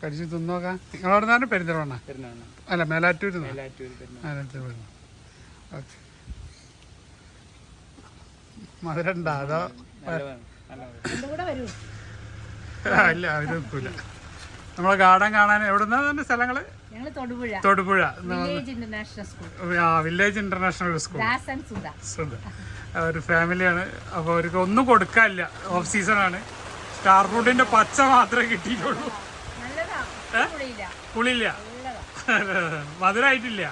കടിച്ച് തിന്നോക്കാം. നിങ്ങളവിടെ നിന്നാണ് പെരിന്തൽമണ്ണ? അല്ല, മേലാറ്റൂർ. ഓക്കെ. മധുരം ഉണ്ടോ അതോ? ഇല്ല, അവർ വെക്കൂല. നമ്മളെ ഗാർഡൻ കാണാൻ എവിടുന്നാ തന്നെ സ്ഥലങ്ങള്? Thodupuzha village international school. ഒരു ഫാമിലിയാണ്. അപ്പോൾ അവർക്ക് ഒന്നും കൊടുക്കാനില്ല. ഓഫ് സീസൺ ആണ്. സ്റ്റാർ ഫ്രൂട്ടിന്റെ പച്ച മാത്രമേ കിട്ടിയിട്ടുള്ളൂ. പുളിയില്ല, മധുരമായിട്ടില്ല.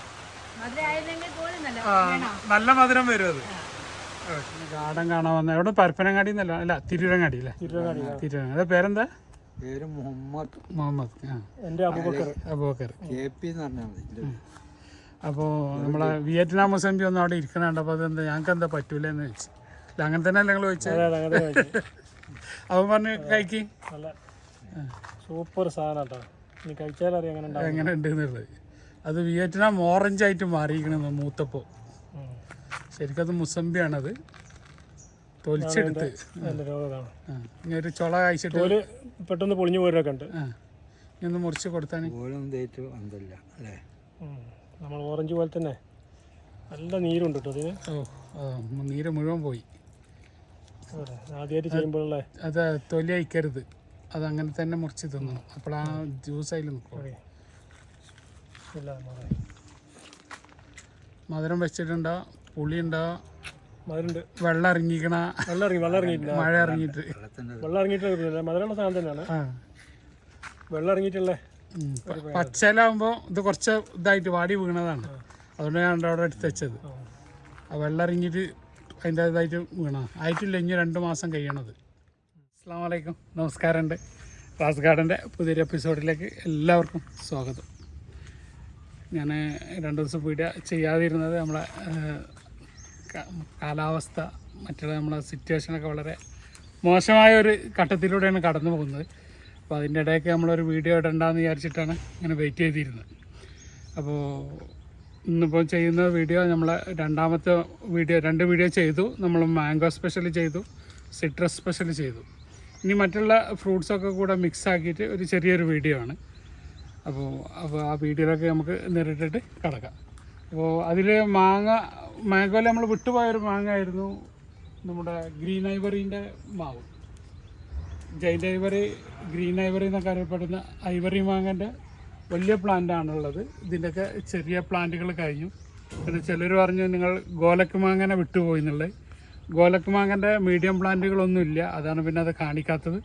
നല്ല മധുരം വരും അത്. ഗാർഡൻ കാണാൻ വന്ന എവിടെ? പരപ്പനങ്ങാടി എന്നല്ല, അല്ല തിരൂരങ്ങാടി അല്ലേ? തിരൂരങ്ങാടി. അത് പേരെന്താ? പേര് മുഹമ്മദ്. അബൂബക്കർ. അപ്പോൾ നമ്മളെ വിയറ്റ്നാം മുസംബി ഒന്നും അവിടെ ഇരിക്കണുണ്ട്. അപ്പോൾ അതെന്താ ഞങ്ങൾക്ക് എന്താ പറ്റൂല എന്ന് ചോദിച്ചു. അല്ല, അങ്ങനെ തന്നെ നിങ്ങൾ ചോദിച്ചത്? അവൻ പറഞ്ഞ് കഴിക്ക്, സൂപ്പർ സാധനം എങ്ങനെ ഉണ്ട് എന്നുള്ളത്. അത് വിയറ്റ്നാം ഓറഞ്ച് ആയിട്ട് മാറിയിരിക്കണെന്ന് മൂത്തപ്പോൾ. ശരിക്കും അത് മുസംബിയാണത്. തൊലിച്ചെടുത്ത് ഇങ്ങനെ ഒരു ചുള കഴിച്ചിട്ട് പെട്ടെന്ന് പൊളിഞ്ഞു പോരൊക്കെ ഉണ്ട്. ഇനി മുറിച്ച് കൊടുത്താൽ നമ്മൾ ഓറഞ്ച് പോലെ തന്നെ നല്ല നീരുണ്ട് കേട്ടോ അതിന്. നീര് മുഴുവൻ പോയി. ആദ്യമായിട്ട് ചെയ്യുമ്പോഴല്ലേ അത് തൊലി അയക്കരുത്. അതങ്ങനെ തന്നെ മുറിച്ച് തിന്നണം. അപ്പോൾ ആ ജ്യൂസ് അതിൽ നിൽക്കും. മധുരം വെച്ചിട്ടുണ്ടോ? പുളി ഉണ്ടോ? വെള്ളം ഇറങ്ങിക്കണ? മഴ ഇറങ്ങിയിട്ട് മധുരമുള്ള സാധനം തന്നെയാണ്. വെള്ളം ഇറങ്ങിയിട്ടുള്ള പച്ചലാകുമ്പോൾ ഇത് കുറച്ച് ഇതായിട്ട് വാടി വീണതാണ്. അതുകൊണ്ട് ഞാൻ അവിടെ എടുത്ത് വെച്ചത്. ആ വെള്ളം ഇറങ്ങിയിട്ട് അതിൻ്റെ ഇതായിട്ട് ആയിട്ടില്ല. ഇനി 2 മാസം കഴിയണത്. അസ്സലാമു അലൈക്കും, നമസ്കാരമുണ്ട്. റാസ് ഗാർഡൻ്റെ പുതിയൊരു എപ്പിസോഡിലേക്ക് എല്ലാവർക്കും സ്വാഗതം. ഞാൻ 2 ദിവസം വീഡിയോ ചെയ്യാതിരുന്നത് നമ്മളെ കാലാവസ്ഥ, മറ്റുള്ള നമ്മളെ സിറ്റുവേഷനൊക്കെ വളരെ മോശമായ ഒരു ഘട്ടത്തിലൂടെയാണ് കടന്നു പോകുന്നത്. അപ്പോൾ അതിൻ്റെ ഇടയ്ക്ക് നമ്മളൊരു വീഡിയോ ഇടണ്ടെന്ന് വിചാരിച്ചിട്ടാണ് ഇങ്ങനെ വെയിറ്റ് ചെയ്തിരുന്നത്. അപ്പോൾ ഇന്നിപ്പോൾ ചെയ്യുന്ന വീഡിയോ നമ്മളെ 2ാമത്തെ വീഡിയോ. 2 വീഡിയോ ചെയ്തു. നമ്മൾ മാംഗോ സ്പെഷ്യൽ ചെയ്തു, സിട്രസ് സ്പെഷ്യൽ ചെയ്തു. ഇനി മറ്റുള്ള ഫ്രൂട്ട്സൊക്കെ കൂടെ മിക്സ് ആക്കിയിട്ട് ഒരു ചെറിയൊരു വീഡിയോ ആണ്. അപ്പോൾ ആ വീഡിയോയിലൊക്കെ നമുക്ക് നേരിട്ടിട്ട് കിടക്കാം. അപ്പോൾ അതിൽ മാംഗോയിൽ നമ്മൾ വിട്ടുപോയൊരു മാങ്ങ ആയിരുന്നു നമ്മുടെ ഗ്രീൻ ഐവറിൻ്റെ മാവ്. ജൈൻറ്റ് ഐവറി, ഗ്രീൻ ഐവറി എന്നൊക്കെ അറിയപ്പെടുന്ന ഐവറി മാങ്ങൻ്റെ വലിയ പ്ലാന്റാണുള്ളത്. ഇതിൻ്റെയൊക്കെ ചെറിയ പ്ലാന്റുകൾ കഴിഞ്ഞു. പിന്നെ ചിലർ പറഞ്ഞു നിങ്ങൾ ഗോലക്ക് മാങ്ങനെ വിട്ടുപോയി എന്നുള്ളത്. ഗോലക്ക് മാങ്ങൻ്റെ മീഡിയം പ്ലാന്റുകളൊന്നുമില്ല. അതാണ് പിന്നെ അത് കാണിക്കാത്തത്.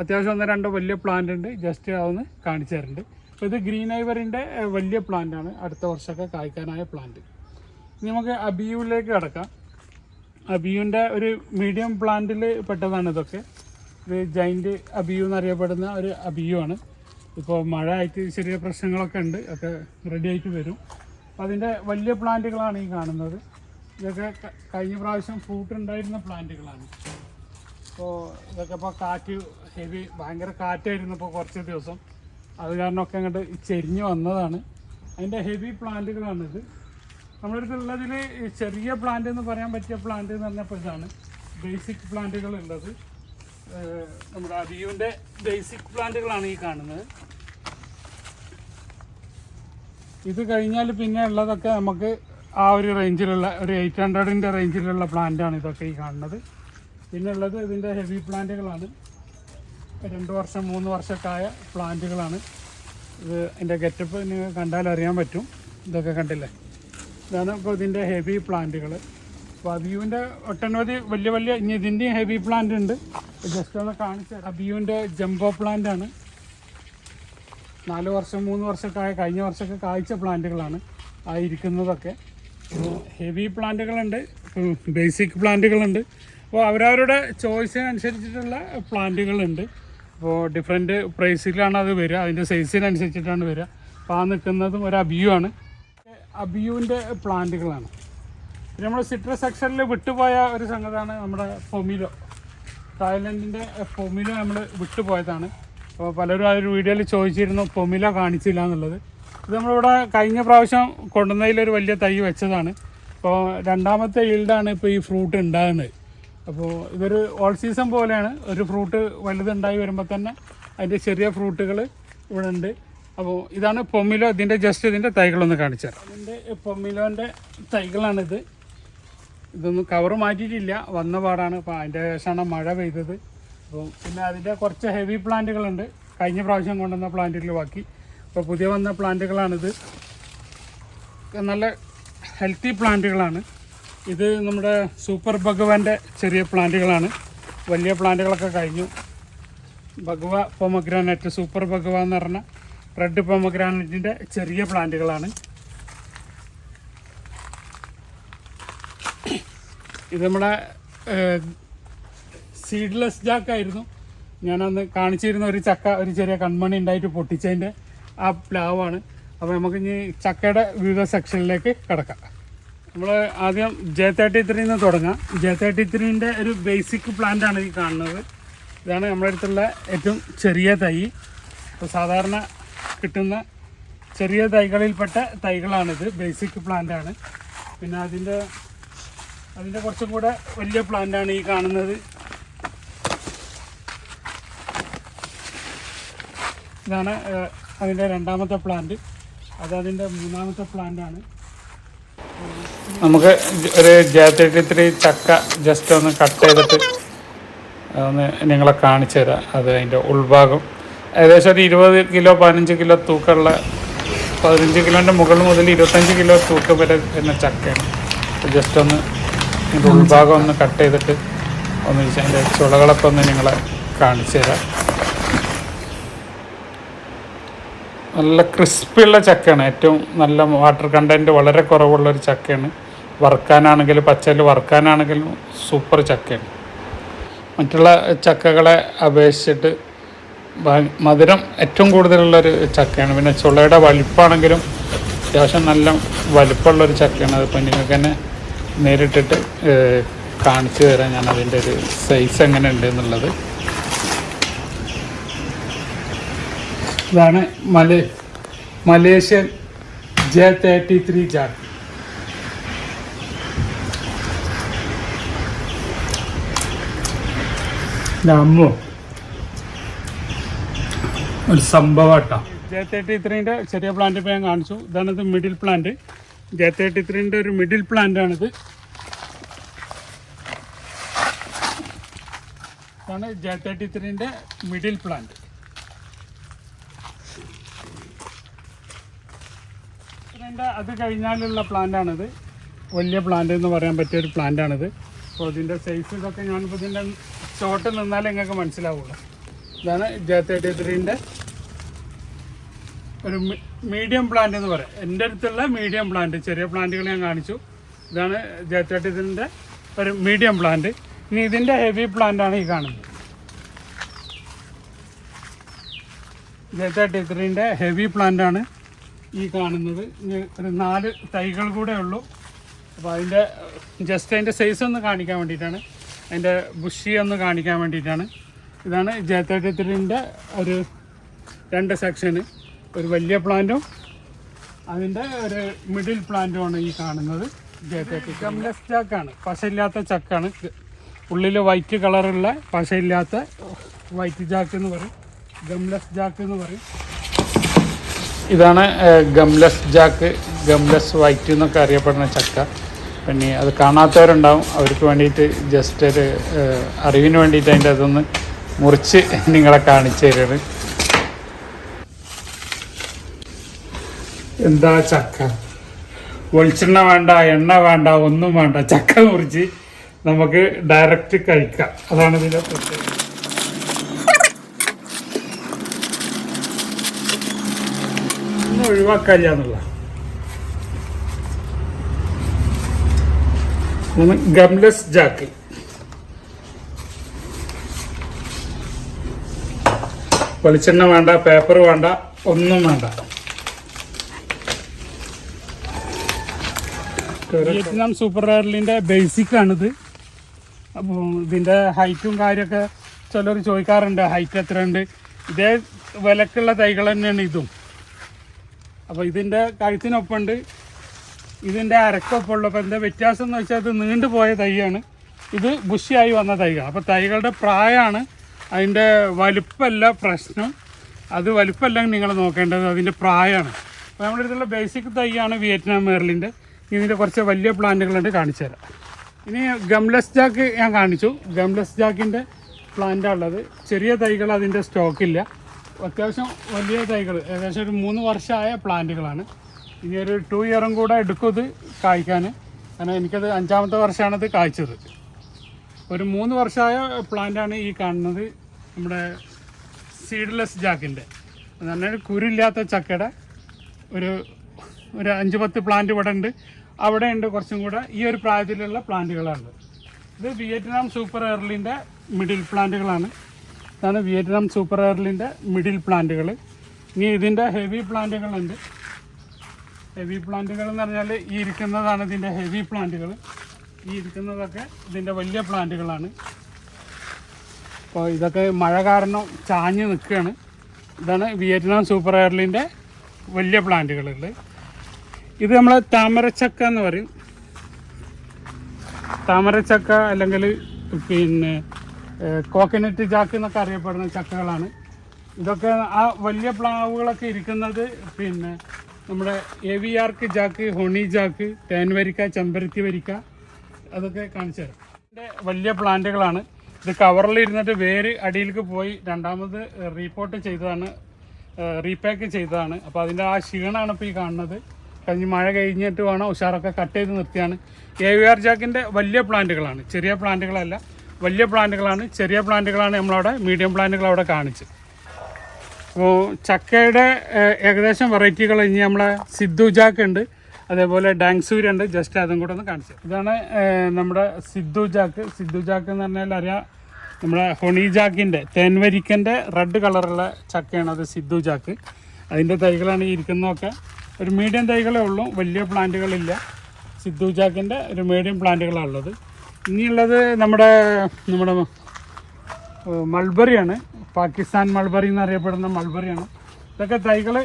അത്യാവശ്യം 1-2 വലിയ പ്ലാന്റ് ഉണ്ട്. ജസ്റ്റ് അതൊന്ന് കാണിച്ചു തരുന്നുണ്ട്. അപ്പോൾ ഇത് ഗ്രീൻ ഐവറിൻ്റെ വലിയ പ്ലാന്റാണ്. അടുത്ത വർഷമൊക്കെ കായ്ക്കാനായ പ്ലാന്റ്. ഇനി നമുക്ക് അബിയുവിലേക്ക് കിടക്കാം. അബിയുവിൻ്റെ ഒരു മീഡിയം പ്ലാന്റിൽ പെട്ടതാണ് ഇതൊക്കെ. ഇത് ജൈൻറ്റ് അബിയു എന്നറിയപ്പെടുന്ന ഒരു അബിയു ആണ്. ഇപ്പോൾ മഴ ആയിട്ട് ചെറിയ പ്രശ്നങ്ങളൊക്കെ ഉണ്ട്. ഒക്കെ റെഡി ആയിട്ട് വരും. അപ്പോൾ അതിൻ്റെ വലിയ പ്ലാന്റുകളാണ് ഈ കാണുന്നത്. ഇതൊക്കെ കഴിഞ്ഞ പ്രാവശ്യം ഫ്രൂട്ട് ഉണ്ടായിരുന്ന പ്ലാന്റുകളാണ്. അപ്പോൾ ഇതൊക്കെ ഇപ്പോൾ കാറ്റ് ഭയങ്കര കാറ്റായിരുന്നു ഇപ്പോൾ കുറച്ച് ദിവസം. അത് കാരണമൊക്കെ അങ്ങോട്ട് ചെരിഞ്ഞ് വന്നതാണ്. അതിൻ്റെ ഹെവി പ്ലാന്റുകളാണിത്. നമ്മളടുത്തുള്ളതിൽ ചെറിയ പ്ലാന്റ് എന്ന് പറയാൻ പറ്റിയ പ്ലാന്റ് എന്ന് പറഞ്ഞപ്പോൾ ഇതാണ് ബേസിക് പ്ലാന്റുകൾ ഉള്ളത്. നമ്മുടെ അബിയുവിൻ്റെ ബേസിക് പ്ലാന്റുകളാണ് ഈ കാണുന്നത്. ഇത് കഴിഞ്ഞാൽ പിന്നെ ഉള്ളതൊക്കെ നമുക്ക് ആ ഒരു റേഞ്ചിലുള്ള ഒരു 800ൻ്റെ റേഞ്ചിലുള്ള പ്ലാന്റാണ് ഇതൊക്കെ ഈ കാണുന്നത്. പിന്നെ ഉള്ളത് ഇതിൻ്റെ ഹെവി പ്ലാന്റുകളാണ്. 2 വർഷം 3 വർഷമൊക്കെ ആയ പ്ലാന്റുകളാണ്. ഇത് എൻ്റെ ഗെറ്റപ്പ് നിങ്ങൾ കണ്ടാൽ അറിയാൻ പറ്റും. ഇതൊക്കെ കണ്ടില്ലേ? ഇതാണ് ഇപ്പോൾ ഇതിൻ്റെ ഹെവി പ്ലാന്റുകൾ. അപ്പോൾ അബിയുവിൻ്റെ ഒട്ടനവധി വലിയ ഇനി ഇതിൻ്റെയും ഹെവി പ്ലാന്റ് ഉണ്ട്. ജസ്റ്റ് ഒന്ന് കാണിച്ചാൽ അബിയുവിൻ്റെ ജംബോ പ്ലാന്റാണ്. 4 വർഷം 3 വർഷമൊക്കെ കഴിഞ്ഞ വർഷമൊക്കെ കായ്ച്ച പ്ലാന്റുകളാണ് ആയിരിക്കുന്നതൊക്കെ. Heavy പ്ലാന്റുകളുണ്ട്, basic പ്ലാന്റുകളുണ്ട്. അപ്പോൾ അവരവരുടെ ചോയ്സിനനുസരിച്ചിട്ടുള്ള പ്ലാന്റുകളുണ്ട്. അപ്പോൾ ഡിഫറെൻറ്റ് പ്രൈസിലാണ് അത് വരിക. അതിൻ്റെ സൈസിനനുസരിച്ചിട്ടാണ് വരിക. അപ്പോൾ ആ നിൽക്കുന്നതും ഒരു അബിയു ആണ്. അബിയുവിൻ്റെ പ്ലാന്റുകളാണ്. പിന്നെ നമ്മൾ സിട്രസ് സെക്ഷനിൽ വിട്ടുപോയ ഒരു സംഗതിയാണ് നമ്മുടെ പൊമിലോ. തായ്ലൻഡിൻ്റെ പൊമിലോ നമ്മൾ വിട്ടുപോയതാണ്. അപ്പോൾ പലരും ആ ഒരു വീഡിയോയിൽ ചോദിച്ചിരുന്നു പൊമിലോ കാണിച്ചില്ല എന്നുള്ളത്. ഇത് നമ്മളിവിടെ കഴിഞ്ഞ പ്രാവശ്യം കൊണ്ടുവന്നതിലൊരു വലിയ തൈ വെച്ചതാണ്. അപ്പോൾ 2ാമത്തെ ഈൽഡാണ് ഇപ്പോൾ ഈ ഫ്രൂട്ട് ഉണ്ടാകുന്നത്. അപ്പോൾ ഇതൊരു ഓൾ സീസൺ പോലെയാണ്. ഒരു ഫ്രൂട്ട് വലുതുണ്ടായി വരുമ്പോൾ തന്നെ അതിൻ്റെ ചെറിയ ഫ്രൂട്ടുകൾ ഇവിടെ ഉണ്ട്. അപ്പോൾ ഇതാണ് പൊമിലോ. ഇതിൻ്റെ ജസ്റ്റ് ഇതിൻ്റെ തൈകളൊന്ന് കാണിച്ചു തരാം. ഇതിൻ്റെ പൊമിലോൻ്റെ തൈകളാണിത്. ഇതൊന്നും കവർ മാറ്റിയിട്ടില്ല, വന്ന പാടാണ്. അപ്പോൾ അതിൻ്റെ ശേഷമാണ് മഴ പെയ്തത്. അപ്പോൾ പിന്നെ അതിൻ്റെ കുറച്ച് ഹെവി പ്ലാന്റുകളുണ്ട്, കഴിഞ്ഞ പ്രാവശ്യം കൊണ്ടുവന്ന പ്ലാന്റുകൾ ബാക്കി. അപ്പോൾ പുതിയ വന്ന പ്ലാന്റുകളാണിത്. നല്ല ഹെൽത്തി പ്ലാന്റുകളാണ്. ഇത് നമ്മുടെ സൂപ്പർ ഭഗവാൻ്റെ ചെറിയ പ്ലാന്റുകളാണ്. വലിയ പ്ലാന്റുകളൊക്കെ കഴിഞ്ഞു. ഭഗവ പൊമഗ്രാനൈറ്റ്, സൂപ്പർ ഭഗവ എന്ന് പറഞ്ഞ റെഡ് പൊമഗ്രാനൈറ്റിൻ്റെ ചെറിയ പ്ലാന്റുകളാണ്. ഇത് നമ്മുടെ സീഡ്ലെസ് ജാക്കായിരുന്നു. ഞാനന്ന് കാണിച്ചിരുന്ന ഒരു ചക്ക, ഒരു ചെറിയ കൺമണി ഉണ്ടായിട്ട് പൊട്ടിച്ചതിൻ്റെ ആ പ്ലാവാണ്. അപ്പോൾ നമുക്ക് ഇനി ചക്കയുടെ വിവിധ സെക്ഷനിലേക്ക് കിടക്കാം. നമ്മൾ ആദ്യം J33 നിന്ന് തുടങ്ങാം. J33ൻ്റെ ഒരു ബേസിക് പ്ലാന്റാണ് ഈ കാണുന്നത്. ഇതാണ് നമ്മുടെ അടുത്തുള്ള ഏറ്റവും ചെറിയ തൈ. ഇപ്പോൾ സാധാരണ കിട്ടുന്ന ചെറിയ തൈകളിൽപ്പെട്ട തൈകളാണിത്. ബേസിക് പ്ലാന്റാണ്. പിന്നെ അതിൻ്റെ കുറച്ചും കൂടെ വലിയ പ്ലാന്റാണ് ഈ കാണുന്നത്. ഇതാണ് അതിൻ്റെ രണ്ടാമത്തെ പ്ലാന്റ്. അതിൻ്റെ മൂന്നാമത്തെ പ്ലാന്റാണ്. നമുക്ക് ഒരു J33 ചക്ക ജസ്റ്റ് ഒന്ന് കട്ട് ചെയ്തിട്ട് ഒന്ന് നിങ്ങളെ കാണിച്ചു തരാം. അത് അതിൻ്റെ ഉൾഭാഗം ഏകദേശം ഒരു 20 കിലോ 15 കിലോ തൂക്കമുള്ള, 15 കിലോൻ്റെ മുകളിൽ മുതൽ 25 കിലോ തൂക്കം വരെ വരുന്ന ചക്കയാണ്. ജസ്റ്റ് ഒന്ന് ഇതിൻ്റെ ഉൾഭാഗം ഒന്ന് കട്ട് ചെയ്തിട്ട് ഒന്ന് അതിൻ്റെ ചുളകളൊക്കെ ഒന്ന് നിങ്ങളെ കാണിച്ചു തരാം. നല്ല ക്രിസ്പിയുള്ള ചക്കയാണ്. ഏറ്റവും നല്ല വാട്ടർ കണ്ടൻറ്റ് വളരെ കുറവുള്ളൊരു ചക്കയാണ്. വറുക്കാനാണെങ്കിലും പച്ചയിൽ വറുക്കാനാണെങ്കിലും സൂപ്പർ ചക്കയാണ്. മറ്റുള്ള ചക്കകളെ അപേക്ഷിച്ചിട്ട് മധുരം ഏറ്റവും കൂടുതലുള്ളൊരു ചക്കയാണ്. പിന്നെ ചുളയുടെ വലിപ്പമാണെങ്കിലും അത്യാവശ്യം നല്ല വലിപ്പമുള്ളൊരു ചക്കയാണ്. അതിപ്പോൾ നിങ്ങൾക്ക് തന്നെ നേരിട്ടിട്ട് കാണിച്ചു തരാം ഞാൻ അതിൻ്റെ ഒരു സൈസ് എങ്ങനെ ഉണ്ട് എന്നുള്ളത്. ഇതാണ് മലേഷ്യൻ J33 ജാക്ക്. അമ്മോ ഒരു സംഭവട്ടാ. J33ൻ്റെ ചെറിയ പ്ലാന്റ് ഇപ്പോൾ ഞാൻ കാണിച്ചു. ഇതാണിത് മിഡിൽ പ്ലാന്റ്. J33ൻ്റെ ഒരു മിഡിൽ പ്ലാന്റാണിത്. ഇതാണ് J33ൻ്റെ മിഡിൽ പ്ലാന്റ്. അത് കഴിഞ്ഞാലുള്ള പ്ലാന്റാണിത്. വലിയ പ്ലാന്റ് എന്ന് പറയാൻ പറ്റിയ ഒരു പ്ലാന്റാണിത്. അപ്പോൾ ഇതിൻ്റെ സൈസ് ഇതൊക്കെ ഞാനിപ്പോൾ ഇതിൻ്റെ ഷോട്ടിൽ നിന്നാലേ നിങ്ങൾക്ക് മനസ്സിലാവുള്ളൂ. ഇതാണ് J33ൻ്റെ ഒരു മീഡിയം പ്ലാന്റ് എന്ന് പറയാം. എൻ്റെ അടുത്തുള്ള മീഡിയം പ്ലാന്റ്. ചെറിയ പ്ലാന്റുകൾ ഞാൻ കാണിച്ചു. ഇതാണ് J33ൻ്റെ ഒരു മീഡിയം പ്ലാന്റ്. ഇനി ഇതിൻ്റെ ഹെവി പ്ലാന്റാണ് ഈ കാണുന്നത്. J33ൻ്റെ ഹെവി പ്ലാന്റാണ് ഈ കാണുന്നത്. ഇനി ഒരു 4 തൈകൾ കൂടെ ഉള്ളൂ. അപ്പോൾ അതിൻ്റെ ജസ്റ്റ് അതിൻ്റെ സൈസ് ഒന്ന് കാണിക്കാൻ വേണ്ടിയിട്ടാണ്, അതിൻ്റെ ബുഷി ഒന്ന് കാണിക്കാൻ വേണ്ടിയിട്ടാണ്. ഇതാണ് J33ൻ്റെ ഒരു 2 സെക്ഷന്. ഒരു വലിയ പ്ലാന്റും അതിൻ്റെ ഒരു മിഡിൽ പ്ലാന്റുമാണ് ഈ കാണുന്നത്. J33 ഗംലെസ് ജാക്കാണ്. പശയില്ലാത്ത ചക്കാണ്. ഉള്ളിൽ വൈറ്റ് കളറുള്ള പശയില്ലാത്ത വൈറ്റ് ജാക്ക് എന്ന് പറയും. ഗംലെസ് ജാക്ക് എന്ന് പറയും. ഇതാണ് ഗംലെസ് ജാക്ക്, ഗംലെസ് വൈറ്റ് എന്നൊക്കെ അറിയപ്പെടുന്ന ചക്ക. പിന്നെ അത് കാണാത്തവരുണ്ടാവും, അവർക്ക് വേണ്ടിയിട്ട് ജസ്റ്റ് ഒരു അറിവിന് വേണ്ടിയിട്ട് അതിൻ്റെ അതൊന്ന് മുറിച്ച് നിങ്ങളെ കാണിച്ചു തരുന്നത്. എന്താ ചക്ക, വെളിച്ചെണ്ണ വേണ്ട, എണ്ണ വേണ്ട, ഒന്നും വേണ്ട. ചക്ക മുറിച്ച് നമുക്ക് ഡയറക്റ്റ് കഴിക്കാം. അതാണ് ഇതിൻ്റെ പ്രത്യേകത. ഒന്നും ഒഴിവാക്കാല്ല എന്നുള്ള ഗംലെസ് ജാക്ക്. വെളിച്ചെണ്ണ വേണ്ട, പേപ്പർ വേണ്ട, ഒന്നും വേണ്ട. വിയറ്റ്നാം സൂപ്പർ റയറിലിൻ്റെ ബേസിക് ആണിത്. അപ്പോൾ ഇതിൻ്റെ ഹൈറ്റും കാര്യമൊക്കെ ചിലർ ചോദിക്കാറുണ്ട്, ഹൈറ്റ് എത്ര ഉണ്ട്. ഇതേ വിലക്കുള്ള തൈകൾ തന്നെയാണ് ഇതും. അപ്പോൾ ഇതിൻ്റെ കഴുത്തിനൊപ്പമുണ്ട്, ഇതിൻ്റെ അരക്കൊപ്പമുള്ളൂ. അപ്പോൾ എന്താ വ്യത്യാസം എന്ന് വെച്ചാൽ ഇത് നീണ്ടുപോയ തൈയാണ്, ഇത് ബുഷിയായി വന്ന തൈകളാണ്. അപ്പോൾ തൈകളുടെ പ്രായമാണ്, അതിൻ്റെ വലുപ്പമല്ല പ്രശ്നം. അത് വലിപ്പമല്ല നിങ്ങൾ നോക്കേണ്ടത്, അതിൻ്റെ പ്രായമാണ്. അപ്പോൾ നമ്മുടെ അടുത്തുള്ള ബേസിക് തൈയാണ് വിയറ്റ്നാം മെർലിൻ്റെ. ഇതിൻ്റെ കുറച്ച് വലിയ പ്ലാന്റുകളുണ്ട്, കാണിച്ചു തരാം. ഇനി ഗംലെസ് ജാക്ക് ഞാൻ കാണിച്ചു. ഗംലെസ് ജാക്കിൻ്റെ പ്ലാന്റാണ് ഉള്ളത്. ചെറിയ തൈകൾ അതിൻ്റെ സ്റ്റോക്കില്ല. അത്യാവശ്യം വലിയ തൈകൾ, ഏകദേശം ഒരു 3 വർഷമായ പ്ലാന്റുകളാണ്. ഇനി ഒരു 2 ഇയറും കൂടെ എടുക്കും ഇത് കായ്ക്കാൻ. കാരണം എനിക്കത് 5ാമത്തെ വർഷമാണ് ഇത് കായ്ച്ചത്. ഒരു 3 വർഷമായ പ്ലാന്റാണ് ഈ കാണുന്നത്, നമ്മുടെ സീഡ്ലെസ് ജാക്കിൻ്റെ. എന്ന് പറഞ്ഞാൽ കുരുമില്ലാത്ത ചക്കയുടെ ഒരു 5-10 പ്ലാന്റ് ഇവിടെ ഉണ്ട്. അവിടെ ഉണ്ട് കുറച്ചും കൂടെ ഈ ഒരു പ്രായത്തിലുള്ള പ്ലാന്റുകളാണ്. ഇത് വിയറ്റ്നാം സൂപ്പർ എയർലിൻ്റെ മിഡിൽ പ്ലാന്റുകളാണ്. ഇതാണ് വിയറ്റ്നാം സൂപ്പർ എയർലിൻ്റെ മിഡിൽ പ്ലാന്റുകൾ. ഇനി ഇതിൻ്റെ ഹെവി പ്ലാന്റുകളുണ്ട്. ഹെവി പ്ലാന്റുകൾ എന്ന് പറഞ്ഞാൽ ഈ ഇരിക്കുന്നതാണ് ഇതിൻ്റെ ഹെവി പ്ലാന്റുകൾ. ഈ ഇരിക്കുന്നതൊക്കെ ഇതിൻ്റെ വലിയ പ്ലാന്റുകളാണ്. അപ്പോൾ ഇതൊക്കെ മഴ കാരണം ചാഞ്ഞ് നിൽക്കുകയാണ്. ഇതാണ് വിയറ്റ്നാം സൂപ്പർ എയർലിൻ്റെ വലിയ പ്ലാന്റുകളുള്ളത്. ഇത് നമ്മൾ താമരച്ചക്ക എന്ന് പറയും. താമരച്ചക്ക അല്ലെങ്കിൽ പിന്നെ കോക്കനട്ട് ജാക്ക് എന്നൊക്കെ അറിയപ്പെടുന്ന ചക്കകളാണ്. ഇതൊക്കെ ആ വലിയ പ്ലാവുകളൊക്കെ ഇരിക്കുന്നത് പിന്നെ നമ്മുടെ എവിയാർക്ക് ജാക്ക്, ഹോണി ജാക്ക്, തേൻവരിക്ക, ചെമ്പരത്തി വരിക്ക, അതൊക്കെ കാണിച്ചു തരാം. ഇതിൻ്റെ വലിയ പ്ലാന്റുകളാണ്. ഇത് കവറിലിരുന്നിട്ട് വേര് അടിയിലേക്ക് പോയി രണ്ടാമത് റീപാക്ക് ചെയ്തതാണ്. അപ്പോൾ അതിൻ്റെ ആ ക്ഷീണമാണ് ഇപ്പോൾ ഈ കാണുന്നത്. കഴിഞ്ഞ് മഴ കഴിഞ്ഞിട്ട് വേണം ഉഷാറൊക്കെ കട്ട് ചെയ്ത് നിർത്തിയാണ്. AVR ജാക്കിൻ്റെ വലിയ പ്ലാന്റുകളാണ്, ചെറിയ പ്ലാന്റുകളല്ല, വലിയ പ്ലാന്റുകളാണ്. ചെറിയ പ്ലാന്റുകളാണ് നമ്മളവിടെ, മീഡിയം പ്ലാന്റുകൾ അവിടെ കാണിച്ച്. അപ്പോൾ ചക്കയുടെ ഏകദേശം വെറൈറ്റികൾ ഇനി നമ്മളെ സിദ്ധു ജാക്ക് ഉണ്ട്, അതേപോലെ ഡാങ്സൂര് ഉണ്ട്. ജസ്റ്റ് അതും കൂടെ ഒന്ന് കാണിച്ചു. ഇതാണ് നമ്മുടെ സിദ്ധു ജാക്ക്. സിദ്ധു ജാക്ക് എന്ന് പറഞ്ഞാൽ അറിയാം, നമ്മുടെ ഹൊണി ജാക്കിൻ്റെ തേൻവരിക്കൻ്റെ റെഡ് കളറുള്ള ചക്കയാണ് അത് സിദ്ധു ജാക്ക്. അതിൻ്റെ തൈകളാണ് ഈ ഇരിക്കുന്നതൊക്കെ. ഒരു മീഡിയം തൈകളേ ഉള്ളൂ, വലിയ പ്ലാന്റുകളില്ല. സിദ്ധു ജാക്കിൻ്റെ ഒരു മീഡിയം പ്ലാന്റുകളാണ് ഉള്ളത്. ഇനിയുള്ളത് നമ്മുടെ മൾബറിയാണ്. പാകിസ്ഥാൻ മൾബറി എന്നറിയപ്പെടുന്ന മൾബറിയാണ്. ഇതൊക്കെ തൈകൾ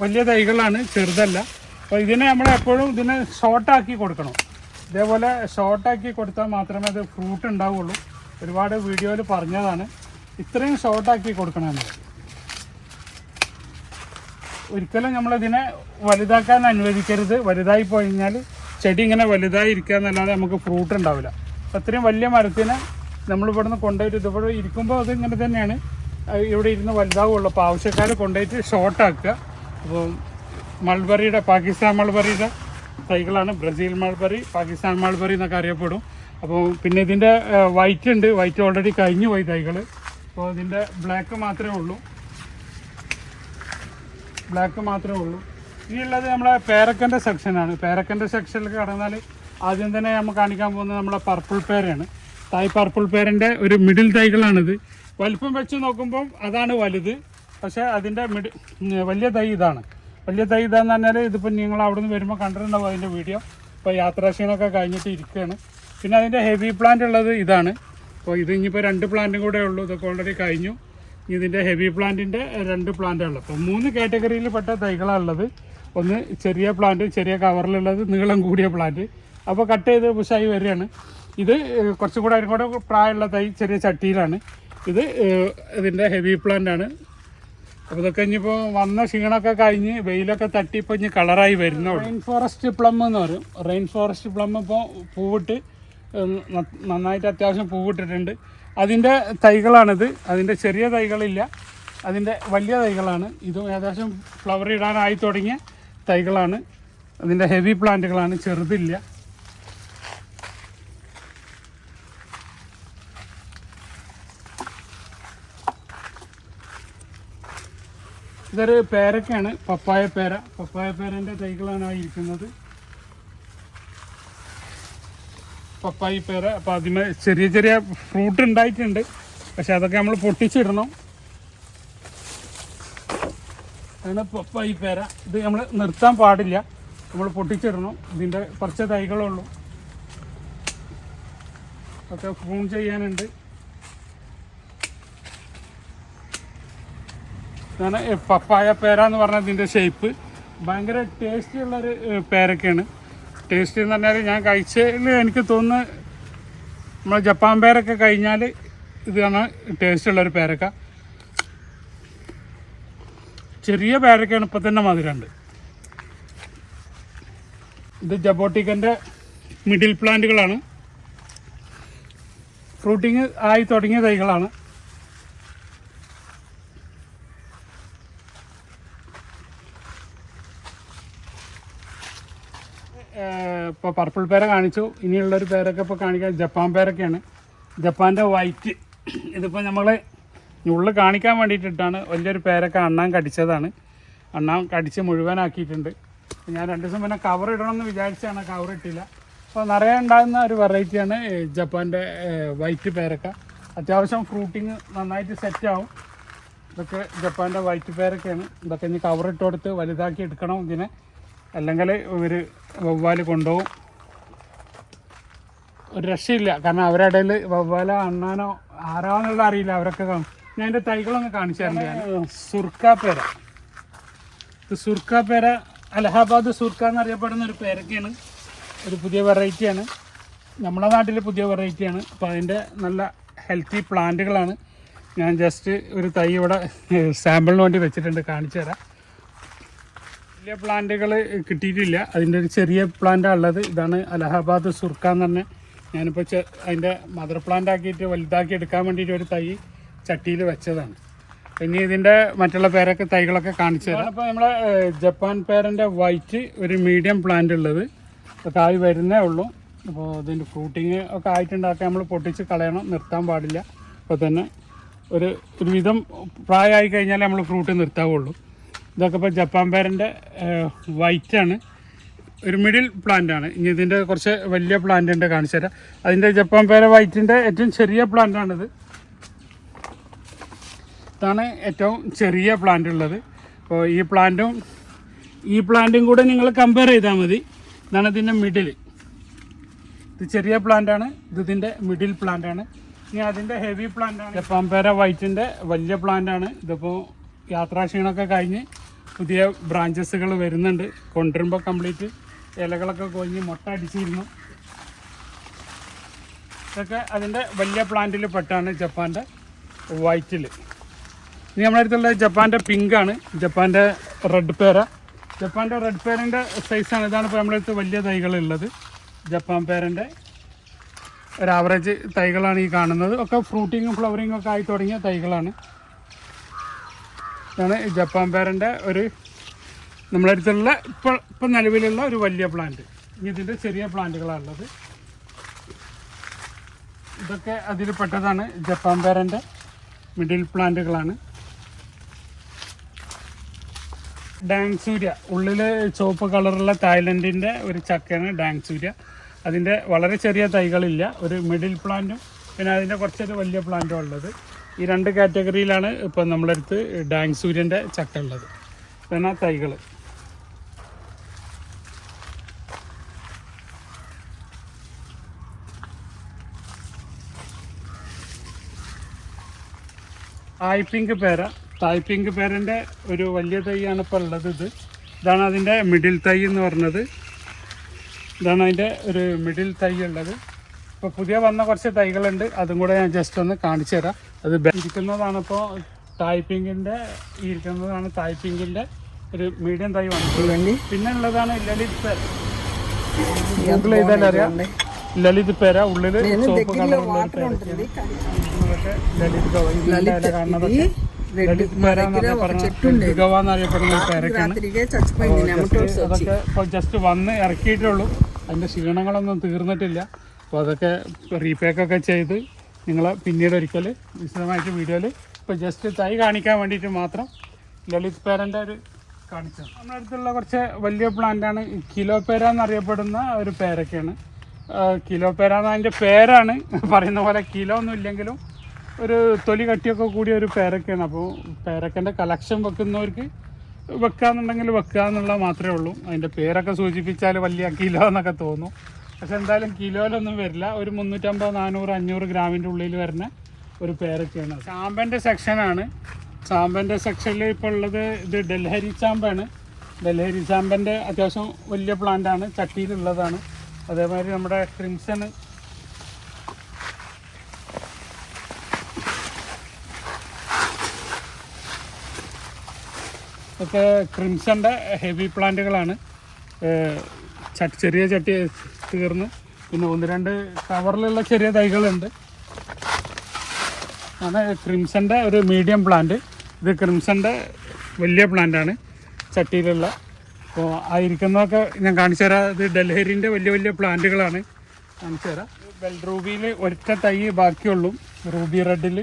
വലിയ തൈകളാണ്, ചെറുതല്ല. അപ്പോൾ ഇതിനെ നമ്മൾ എപ്പോഴും ഇതിനെ ഷോർട്ടാക്കി കൊടുക്കണം. ഇതേപോലെ ഷോർട്ടാക്കി കൊടുത്താൽ മാത്രമേ അത് ഫ്രൂട്ട് ഉണ്ടാവുള്ളൂ. ഒരുപാട് വീഡിയോയിൽ പറഞ്ഞതാണ്, ഇത്രയും ഷോർട്ടാക്കി കൊടുക്കണം നമ്മൾ. ഒരിക്കലും നമ്മളിതിനെ വലുതാക്കാൻ അനുവദിക്കരുത്. വലുതായി പോയി കഴിഞ്ഞാൽ ചെടി ഇങ്ങനെ വലുതായി ഇരിക്കുക എന്നല്ലാതെ നമുക്ക് ഫ്രൂട്ട് ഉണ്ടാവില്ല. അപ്പോൾ അത്രയും വലിയ മരത്തിനെ നമ്മളിവിടുന്ന് കൊണ്ടുപോയിട്ട് ഇതിവിടെ ഇരിക്കുമ്പോൾ അത് ഇങ്ങനെ തന്നെയാണ് ഇവിടെ ഇരുന്ന് വലുതാവുള്ളൂ. അപ്പോൾ ആവശ്യക്കാർ കൊണ്ടുപോയിട്ട് ഷോർട്ടാക്കുക. അപ്പോൾ മൾബറിയുടെ, പാകിസ്ഥാൻ മൾബറിയുടെ തൈകളാണ്. ബ്രസീൽ മൾബറി, പാകിസ്ഥാൻ മൾബറി എന്നൊക്കെ അറിയപ്പെടും. അപ്പോൾ പിന്നെ ഇതിൻ്റെ വൈറ്റ് ഉണ്ട്. വൈറ്റ് ഓൾറെഡി കഴിഞ്ഞു പോയി തൈകൾ. അപ്പോൾ ഇതിൻ്റെ ബ്ലാക്ക് മാത്രമേ ഉള്ളൂ. ഇനിയുള്ളത് നമ്മളെ പേരക്കൻ്റെ സെക്ഷനാണ്. പേരക്കൻ്റെ സെക്ഷനിൽ കടന്നാൽ ആദ്യം തന്നെ നമ്മൾ കാണിക്കാൻ പോകുന്നത് നമ്മളെ പർപ്പിൾ പേരയാണ്. തായ് പർപ്പിൾ പേരൻ്റെ ഒരു മിഡിൽ തൈകളാണിത്. വലിപ്പം വെച്ച് നോക്കുമ്പം അതാണ് വലുത്, പക്ഷേ അതിൻ്റെ വലിയ തൈ ഇതാണ്. വലിയ തൈ ഇതാന്ന് പറഞ്ഞാൽ ഇതിപ്പോൾ നിങ്ങൾ അവിടെ നിന്ന് വരുമ്പോൾ കണ്ടിട്ടുണ്ടാവും അതിൻ്റെ വീഡിയോ. ഇപ്പോൾ യാത്രാക്ഷീണമൊക്കെ കഴിഞ്ഞിട്ട് ഇരിക്കുകയാണ്. പിന്നെ അതിൻ്റെ ഹെവി പ്ലാന്റ് ഉള്ളത് ഇതാണ്. അപ്പോൾ ഇത് ഇനിയിപ്പോൾ 2 പ്ലാന്റും കൂടെ ഉള്ളൂ. ഇതൊക്കെ ഓൾറെഡി കഴിഞ്ഞു. ഇതിൻ്റെ ഹെവി പ്ലാന്റിൻ്റെ 2 പ്ലാന്റാണുള്ളത്. അപ്പോൾ 3 കാറ്റഗറിയിൽ പെട്ട തൈകളാണ് ഉള്ളത്. ഒന്ന് ചെറിയ പ്ലാന്റ്, ചെറിയ കവറിലുള്ളത്, നീളം കൂടിയ പ്ലാന്റ്. അപ്പോൾ കട്ട് ചെയ്ത് പുഷായി വരികയാണ്. ഇത് കുറച്ചും കൂടെ അതിന് കൂടെ പ്രായമുള്ള തൈ ചെറിയ ചട്ടിയിലാണ്. ഇത് ഇതിൻ്റെ ഹെവി പ്ലാന്റാണ്. അപ്പോൾ ഇതൊക്കെ ഇനിയിപ്പോൾ വന്ന ക്ഷീണമൊക്കെ കഴിഞ്ഞ് വെയിലൊക്കെ തട്ടി ഇപ്പോൾ ഇനി കളറായി വരുന്നുള്ളൂ. റെയിൻ ഫോറസ്റ്റ് പ്ലം എന്ന് പറയും. റെയിൻ ഫോറസ്റ്റ് പ്ലം ഇപ്പോൾ പൂവിട്ട് നന്നായിട്ട് അത്യാവശ്യം പൂവിട്ടിട്ടുണ്ട്. അതിൻ്റെ തൈകളാണിത്. അതിൻ്റെ ചെറിയ തൈകളില്ല, അതിൻ്റെ വലിയ തൈകളാണ്. ഇതും ഏകദേശം ഫ്ലവർ ഇടാനായി തുടങ്ങിയ തൈകളാണ്. അതിൻ്റെ ഹെവി പ്ലാന്റുകളാണ്, ചെറുതില്ല. ഇതൊരു പേരക്കയാണ്, പപ്പായ പേര. പപ്പായ പേരൻ്റെ തൈകളാണ് ഇരിക്കുന്നത്. പപ്പായ പേര. അപ്പോൾ അതിന് ചെറിയ ചെറിയ ഫ്രൂട്ട് ഉണ്ടായിട്ടുണ്ട്, പക്ഷെ അതൊക്കെ നമ്മൾ പൊട്ടിച്ചിടണം. അതാണ് പപ്പായ പേര. ഇത് നമ്മൾ നിർത്താൻ പാടില്ല, നമ്മൾ പൊട്ടിച്ചിടണം. ഇതിൻ്റെ കുറച്ച് തൈകളുള്ളൂ, ഒക്കെ പ്രൂൺ ചെയ്യാനുണ്ട്. ഇതാണ് പപ്പായ പേര എന്ന് പറഞ്ഞാൽ ഇതിൻ്റെ ഷേപ്പ്. ഭയങ്കര ടേസ്റ്റി ഉള്ളൊരു പേരൊക്കെയാണ്. ടേസ്റ്റ് എന്ന് പറഞ്ഞാൽ ഞാൻ കഴിച്ചതിൽ എനിക്ക് തോന്നുന്നു നമ്മൾ ജപ്പാൻ പേരൊക്കെ കഴിഞ്ഞാൽ ഇതാണ് ടേസ്റ്റ് ഉള്ളൊരു പേരക്ക. ചെറിയ പേരക്കയാണ്, ഇപ്പം തന്നെ മധുരമുണ്ട്. ഇത് ജബോട്ടിക്കൻ്റെ മിഡിൽ പ്ലാന്റുകളാണ്. ഫ്രൂട്ടിങ് ആയി തുടങ്ങിയ തൈകളാണ്. ഇപ്പോൾ പർപ്പിൾ പേര കാണിച്ചു. ഇനിയുള്ളൊരു പേരൊക്കെ ഇപ്പോൾ കാണിക്കാൻ ജപ്പാൻ പേരൊക്കെയാണ്. ജപ്പാൻ്റെ വൈറ്റ്. ഇതിപ്പോൾ നമ്മൾ ഉള്ളിൽ കാണിക്കാൻ വേണ്ടിയിട്ടിട്ടാണ്. വലിയൊരു പേരൊക്കെ അണ്ണാൻ കടിച്ചതാണ്. അണ്ണാൻ കടിച്ച് മുഴുവനാക്കിയിട്ടുണ്ട്. ഞാൻ 2 ദിവസം പിന്നെ കവർ ഇടണമെന്ന് വിചാരിച്ചാണ്, കവർ ഇട്ടില്ല. അപ്പോൾ നിറയെ ഉണ്ടാകുന്ന ഒരു വെറൈറ്റിയാണ് ജപ്പാൻ്റെ വൈറ്റ് പേരക്ക. അത്യാവശ്യം ഫ്രൂട്ടിങ് നന്നായിട്ട് സെറ്റാവും. ഇതൊക്കെ ജപ്പാൻ്റെ വൈറ്റ് പേരക്കയാണ്. ഇതൊക്കെ ഇനി കവർ ഇട്ട് കൊടുത്ത് വലുതാക്കി എടുക്കണം ഇതിനെ, അല്ലെങ്കിൽ ഇവർ വവ്വാൽ കൊണ്ടുപോകും. ഒരു രക്ഷയില്ല. കാരണം അവരുടെ ഇടയിൽ വവ്വാലോ അണ്ണാനോ ആരാന്നുള്ള അറിയില്ല. അവരൊക്കെ ഞാൻ എൻ്റെ തൈകളൊന്ന് കാണിച്ചു തരേണ്ടതാണ്. സുർക്കാപ്പേര. ഇത് സുർക്കാപ്പേര അലഹാബാദ് സുർക്ക എന്നറിയപ്പെടുന്ന ഒരു പേരക്കയാണ്. ഒരു പുതിയ വെറൈറ്റിയാണ്, നമ്മുടെ നാട്ടിൽ പുതിയ വെറൈറ്റിയാണ്. അപ്പോൾ അതിൻ്റെ നല്ല ഹെൽത്തി പ്ലാന്റുകളാണ്. ഞാൻ ജസ്റ്റ് ഒരു തൈ ഇവിടെ സാമ്പിളിന് വേണ്ടി വെച്ചിട്ടുണ്ട്, കാണിച്ചു തരാം. വലിയ പ്ലാന്റുകൾ കിട്ടിയിട്ടില്ല. അതിൻ്റെ ഒരു ചെറിയ പ്ലാന്റാണ് ഉള്ളത്. ഇതാണ് അലഹാബാദ് സുർക്ക എന്ന് പറഞ്ഞ. ഞാനിപ്പോൾ അതിൻ്റെ മദർ പ്ലാന്റ് ആക്കിയിട്ട് വലുതാക്കി എടുക്കാൻ വേണ്ടിയിട്ട് ഒരു തൈ ചട്ടിയിൽ വെച്ചതാണ്. ഇനി ഇതിൻ്റെ മറ്റുള്ള പേരൊക്കെ തൈകളൊക്കെ കാണിച്ചു തരാം. അപ്പോൾ നമ്മളെ ജപ്പാൻ പേരൻ്റെ വൈറ്റ് ഒരു മീഡിയം പ്ലാന്റ് ഉള്ളത്. കായ് വരുന്നേ ഉള്ളൂ. അപ്പോൾ ഇതിൻ്റെ ഫ്രൂട്ടിങ് ഒക്കെ ആയിട്ടുണ്ടാക്കാൻ നമ്മൾ പൊട്ടിച്ച് കളയണം, നിർത്താൻ പാടില്ല. അപ്പോൾ തന്നെ ഒരു വിധം പ്രായമായി കഴിഞ്ഞാൽ നമ്മൾ ഫ്രൂട്ട് നിർത്താവുള്ളൂ. ഇതൊക്കെ ഇപ്പോൾ ജപ്പാൻ പേരൻ്റെ വൈറ്റാണ്. ഒരു മിഡിൽ പ്ലാന്റാണ്. ഇനി ഇതിൻ്റെ കുറച്ച് വലിയ പ്ലാന്റ് ഉണ്ട്, കാണിച്ചു തരാം. അതിൻ്റെ ജപ്പാൻ പേര വൈറ്റിൻ്റെ ഏറ്റവും ചെറിയ പ്ലാന്റാണിത്. ഇതാണ് ഏറ്റവും ചെറിയ പ്ലാന്റ് ഉള്ളത്. അപ്പോൾ ഈ പ്ലാന്റും കൂടെ നിങ്ങൾ കമ്പയർ ചെയ്താൽ മതി. ഇതാണ് ഇതിൻ്റെ മിഡിൽ. ഇത് ചെറിയ പ്ലാന്റാണ്, ഇതിൻ്റെ മിഡിൽ പ്ലാന്റാണ്. ഇനി അതിൻ്റെ ഹെവി പ്ലാന്റാണ് ജപ്പാൻ പേര വൈറ്റിൻ്റെ വലിയ പ്ലാന്റാണ്. ഇതിപ്പോൾ യാത്രാക്ഷീണമൊക്കെ കഴിഞ്ഞ് പുതിയ ബ്രാഞ്ചസുകൾ വരുന്നുണ്ട്. കൊണ്ടുവരുമ്പോൾ കംപ്ലീറ്റ് ഇലകളൊക്കെ കൊഞ്ഞ് മുട്ട അടിച്ചിരുന്നു. ഇതൊക്കെ അതിൻ്റെ വലിയ പ്ലാന്റിൽ പെട്ടാണ് ജപ്പാൻ്റെ വൈറ്റിൽ. ഇനി നമ്മുടെ അടുത്തുള്ള ജപ്പാൻ്റെ പിങ്കാണ്, ജപ്പാൻ്റെ റെഡ് പേര. ജപ്പാൻ്റെ റെഡ് പേരൻ്റെ സൈസാണ്. ഇതാണ് ഇപ്പോൾ നമ്മുടെ അടുത്ത് വലിയ തൈകളുള്ളത്. ജപ്പാൻ പേരൻ്റെ ഒരു ആവറേജ് തൈകളാണ് ഈ കാണുന്നത്. ഒക്കെ ഫ്രൂട്ടിങ്ങും ഫ്ലവറിങ്ങും ഒക്കെ ആയി തുടങ്ങിയ തൈകളാണ്. ഇതാണ് ജപ്പാൻ പേരൻ്റെ ഒരു നമ്മുടെ അടുത്തുള്ള ഇപ്പം നിലവിലുള്ള ഒരു വലിയ പ്ലാന്റ്. ഇനി ഇതിൻ്റെ ചെറിയ പ്ലാന്റുകളാണുള്ളത്. ഇതൊക്കെ അതിൽ പെട്ടതാണ്. Japan പേരൻ്റെ middle പ്ലാന്റുകളാണ്. ഡാങ് സൂര്യ, ഉള്ളിൽ ചുവപ്പ് കളറുള്ള തായ്ലൻഡിൻ്റെ ഒരു ചക്കയാണ് ഡാങ് സൂര്യ. അതിൻ്റെ വളരെ ചെറിയ തൈകളില്ല. ഒരു മിഡിൽ പ്ലാന്റും പിന്നെ അതിൻ്റെ കുറച്ചൊരു വലിയ പ്ലാന്റും ഉള്ളത്. ഈ 2 കാറ്റഗറിയിലാണ് ഇപ്പം നമ്മുടെ അടുത്ത് ഡാങ് സൂര്യൻ്റെ ചക്ക ഉള്ളത്. പിന്നെ തൈകൾ തായ് പിങ്ക് പേരൻ്റെ ഒരു വലിയ തൈയാണ് ഇപ്പോൾ ഉള്ളത്. ഇതാണ് അതിൻ്റെ മിഡിൽ തൈ എന്ന് പറഞ്ഞത്. ഇതാണ് അതിൻ്റെ ഒരു മിഡിൽ തൈ ഉള്ളത്. ഇപ്പോൾ പുതിയ വന്ന കുറച്ച് തൈകളുണ്ട്, അതും കൂടെ ഞാൻ ജസ്റ്റ് ഒന്ന് കാണിച്ചു തരാം. അത് ഇരിക്കുന്നതാണ് ഇപ്പോൾ തായ് പിങ്കിൻ്റെ ഒരു മീഡിയം തൈ വന്നിട്ടുണ്ട്. പിന്നെ ഉള്ളതാണ് ലളിത് പേര. ഗൂഗിൾ ചെയ്താൽ അറിയാം, ലളിത് പേര. ഉള്ളിൽ ചുവപ്പ് കളറുള്ള ലളിത് ഗവ. ഇതിൻ്റെ കാണുന്നത് ലളിത് പേര എന്നറിയപ്പെടുന്ന ഗവ എന്നറിയപ്പെടുന്ന ഒരു പേരക്കാണ്. അതൊക്കെ ഇപ്പോൾ ജസ്റ്റ് വന്ന് ഇറക്കിയിട്ടേ ഉള്ളൂ. അതിൻ്റെ ക്ഷീണങ്ങളൊന്നും തീർന്നിട്ടില്ല. അപ്പോൾ അതൊക്കെ റീപേക്കൊക്കെ ചെയ്ത് നിങ്ങളെ പിന്നീട് ഒരിക്കൽ വിശദമായിട്ട് വീഡിയോയിൽ ഇപ്പോൾ ജസ്റ്റ് തൈ കാണിക്കാൻ വേണ്ടിയിട്ട് മാത്രം ലളിത് പേരൻ്റെ ഒരു കാണിച്ചു. നമ്മുടെ അടുത്തുള്ള കുറച്ച് വലിയ പ്ലാന്റാണ് കിലോ പേര എന്നറിയപ്പെടുന്ന ഒരു പേരൊക്കെയാണ്. കിലോ പേര എന്നതിൻ്റെ പേരാണ്, പറയുന്ന പോലെ കിലോ ഒന്നും ഇല്ലെങ്കിലും ഒരു തൊലി കട്ടിയൊക്കെ കൂടിയ ഒരു പേരൊക്കെയാണ്. അപ്പോൾ പേരക്കൻ്റെ കളക്ഷൻ വെക്കുന്നവർക്ക് വെക്കാന്നുണ്ടെങ്കിൽ വെക്കുക എന്നുള്ളത് മാത്രമേ ഉള്ളൂ. അതിൻ്റെ പേരൊക്കെ സൂചിപ്പിച്ചാൽ വലിയ കിലോ എന്നൊക്കെ തോന്നും. പക്ഷെ എന്തായാലും കിലോയിലൊന്നും വരില്ല. ഒരു 350, 400, 500 ഗ്രാമിൻ്റെ ഉള്ളിൽ വരുന്ന ഒരു പേരൊക്കെയാണ്. ചാമ്പൻ്റെ സെക്ഷനാണ്. ചാമ്പൻ്റെ സെക്ഷനിൽ ഇപ്പോൾ ഉള്ളത് ഇത് ഡൽഹരി ചാമ്പാണ്. ഡൽഹരി ചാമ്പൻ്റെ അത്യാവശ്യം വലിയ പ്ലാന്റാണ്, ചട്ടിയിലുള്ളതാണ്. അതേമാതിരി നമ്മുടെ ക്രിംസൺ, ഒക്കെ ക്രിംസൻ്റെ ഹെവി പ്ലാന്റുകളാണ്. ചെറിയ ചട്ടി തീർന്ന് പിന്നെ 1-2 കവറിലുള്ള ചെറിയ തൈകളുണ്ട്. ആണ് ക്രിംസൻ്റെ ഒരു മീഡിയം പ്ലാന്റ്. ഇത് ക്രിംസൻ്റെ വലിയ പ്ലാന്റാണ് ചട്ടിയിലുള്ള. അപ്പോൾ ആയിരിക്കുന്നതൊക്കെ ഞാൻ കാണിച്ചു തരാം. ഇത് ഡൽഹരിൻ്റെ വലിയ വലിയ പ്ലാന്റുകളാണ്, കാണിച്ചു തരാം. ബെൽറൂബിയിൽ ഒറ്റ തൈ ബാക്കിയുള്ളൂ. റൂബി റെഡിൽ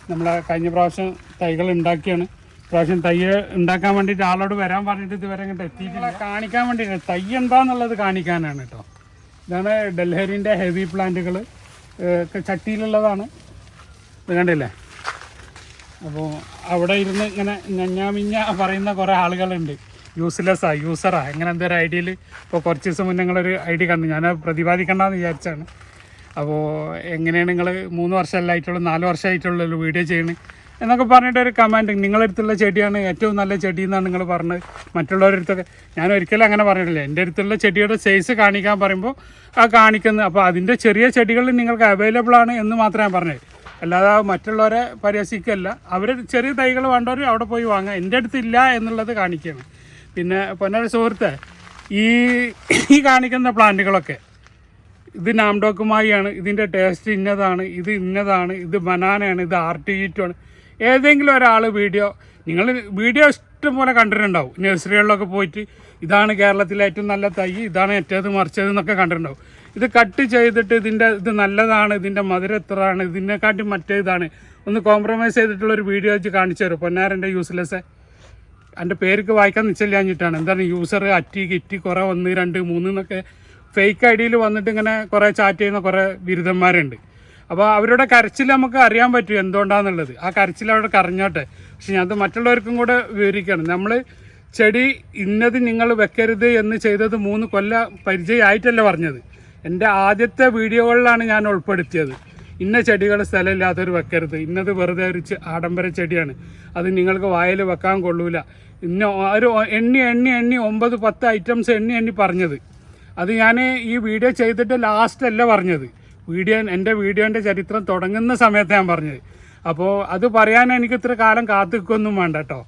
നമ്മൾ കഴിഞ്ഞ പ്രാവശ്യം തൈകൾ ഉണ്ടാക്കിയാണ്. പ്രാവശ്യം തൈ ഉണ്ടാക്കാൻ വേണ്ടിയിട്ട് ആളോട് വരാൻ പറഞ്ഞിട്ട് ഇതുവരെ ഇങ്ങോട്ട് എത്തിയിട്ടില്ല. കാണിക്കാൻ വേണ്ടിയിട്ട് തൈ എന്താണെന്നുള്ളത് കാണിക്കാനാണ് കേട്ടോ. ഇതാണ് ഡൽഹരിൻ്റെ ഹെവി പ്ലാന്റുകൾ, ചട്ടിയിലുള്ളതാണ്. ഇത് കണ്ടില്ലേ? അപ്പോൾ അവിടെ ഇരുന്ന് ഇങ്ങനെ ഞഞ്ഞാമിഞ്ഞ പറയുന്ന കുറേ ആളുകളുണ്ട്. യൂസറാ എങ്ങനെ എന്തൊരു ഐഡിയയിൽ ഇപ്പോൾ കുറച്ച് ദിവസം മുന്നേ നിങ്ങളൊരു ഐഡിയ കണ്ടു. ഞാൻ പ്രതിപാദിക്കണ്ടെന്ന് വിചാരിച്ചാണ്. അപ്പോൾ എങ്ങനെയാണ് നിങ്ങൾ 3 വർഷമല്ലായിട്ടുള്ളൂ 4 വർഷമായിട്ടുള്ളൂ വീഡിയോ ചെയ്യണത് എന്നൊക്കെ പറഞ്ഞിട്ടൊരു കമൻറ്റ്. നിങ്ങളടുത്തുള്ള ചെടിയാണ് ഏറ്റവും നല്ല ചെടി എന്നാണ് നിങ്ങൾ പറഞ്ഞത്. മറ്റുള്ളവരുടെ അടുത്തൊക്കെ ഞാൻ ഒരിക്കലും അങ്ങനെ പറഞ്ഞിട്ടില്ല. എൻ്റെ അടുത്തുള്ള ചെടിയുടെ സൈസ് കാണിക്കാൻ പറയുമ്പോൾ ആ കാണിക്കുന്നത്. അപ്പോൾ അതിൻ്റെ ചെറിയ ചെടികൾ നിങ്ങൾക്ക് അവൈലബിൾ ആണ് എന്ന് മാത്രമേ ഞാൻ പറഞ്ഞത്. അല്ലാതെ മറ്റുള്ളവരെ പരിഹസിക്കല്ല. അവർ ചെറിയ തൈകൾ വേണ്ടവർ അവിടെ പോയി വാങ്ങാം. എൻ്റെ അടുത്തില്ല എന്നുള്ളത് കാണിക്കുകയാണ്. പിന്നെ പൊന്നൊരു സുഹൃത്തെ, ഈ കാണിക്കുന്ന പ്ലാന്റുകളൊക്കെ ഇത് നാംഡോക്കുമായിയാണ്. ഇതിൻ്റെ ടേസ്റ്റ് ഇന്നതാണ്, ഇത് ഇന്നതാണ്, ഇത് ബനാനയാണ്, ഇത് ആർട്ടിയിറ്റുമാണ്. ഏതെങ്കിലും ഒരാൾ വീഡിയോ ഇഷ്ടം പോലെ കണ്ടിട്ടുണ്ടാവും. നഴ്സറികളിലൊക്കെ പോയിട്ട് ഇതാണ് കേരളത്തിലെ ഏറ്റവും നല്ല തൈ, ഇതാണ് ഏറ്റവും മറിച്ചത് എന്നൊക്കെ കണ്ടിട്ടുണ്ടാവും. ഇത് കട്ട് ചെയ്തിട്ട് ഇത് നല്ലതാണ്, ഇതിൻ്റെ മധുരം എത്രയാണ്, ഇതിനെക്കാട്ടി മറ്റേതാണ് ഒന്ന് കോംപ്രമൈസ് ചെയ്തിട്ടുള്ളൊരു വീഡിയോ വെച്ച് കാണിച്ചു തരും. പൊന്നാരൻ്റെ യൂസ്ലെസ്സേ എൻ്റെ പേർക്ക് വായിക്കാൻ നിശ്ചയില്ലാഞ്ഞിട്ടാണ്. എന്താണ് യൂസർ കിറ്റി കുറേ 1, 2, 3 എന്നൊക്കെ ഫേക്ക് ഐ ഡിയിൽ വന്നിട്ട് ഇങ്ങനെ കുറേ ചാറ്റ് ചെയ്യുന്ന കുറേ ബിരുദന്മാരുണ്ട്. അപ്പോൾ അവരുടെ കരച്ചിൽ നമുക്ക് അറിയാൻ പറ്റും എന്തുകൊണ്ടാണെന്നുള്ളത്. ആ കരച്ചിൽ അവിടെ കരഞ്ഞോട്ടെ. പക്ഷെ ഞാനത് മറ്റുള്ളവർക്കും കൂടെ വിവരിക്കണം. നമ്മൾ ചെടി ഇന്നത് നിങ്ങൾ വെക്കരുത് എന്ന് ചെയ്തത് 3 കൊല്ലം പരിചയമായിട്ടല്ല പറഞ്ഞത്. എൻ്റെ ആദ്യത്തെ വീഡിയോകളിലാണ് ഞാൻ ഉൾപ്പെടുത്തിയത്. ഇന്ന ചെടികൾ സ്ഥലമില്ലാത്തവർ വെക്കരുത്, ഇന്നത് വെറുതെ ഒരു ആഡംബര ചെടിയാണ്, അത് നിങ്ങൾക്ക് വായിൽ വെക്കാൻ കൊള്ളൂല, ഇന്ന ഒരു എണ്ണി 9, 10 ഐറ്റംസ് എണ്ണി പറഞ്ഞത്. അത് ഞാൻ ഈ വീഡിയോ ചെയ്തിട്ട് ലാസ്റ്റല്ല പറഞ്ഞത്. എൻ്റെ വീഡിയോൻ്റെ ചരിത്രം തുടങ്ങുന്ന സമയത്ത് ഞാൻ പറഞ്ഞത്. അപ്പോൾ അത് പറയാൻ എനിക്ക് ഇത്ര കാലം കാത്തു നിൽക്കൊന്നും വേണ്ട കേട്ടോ.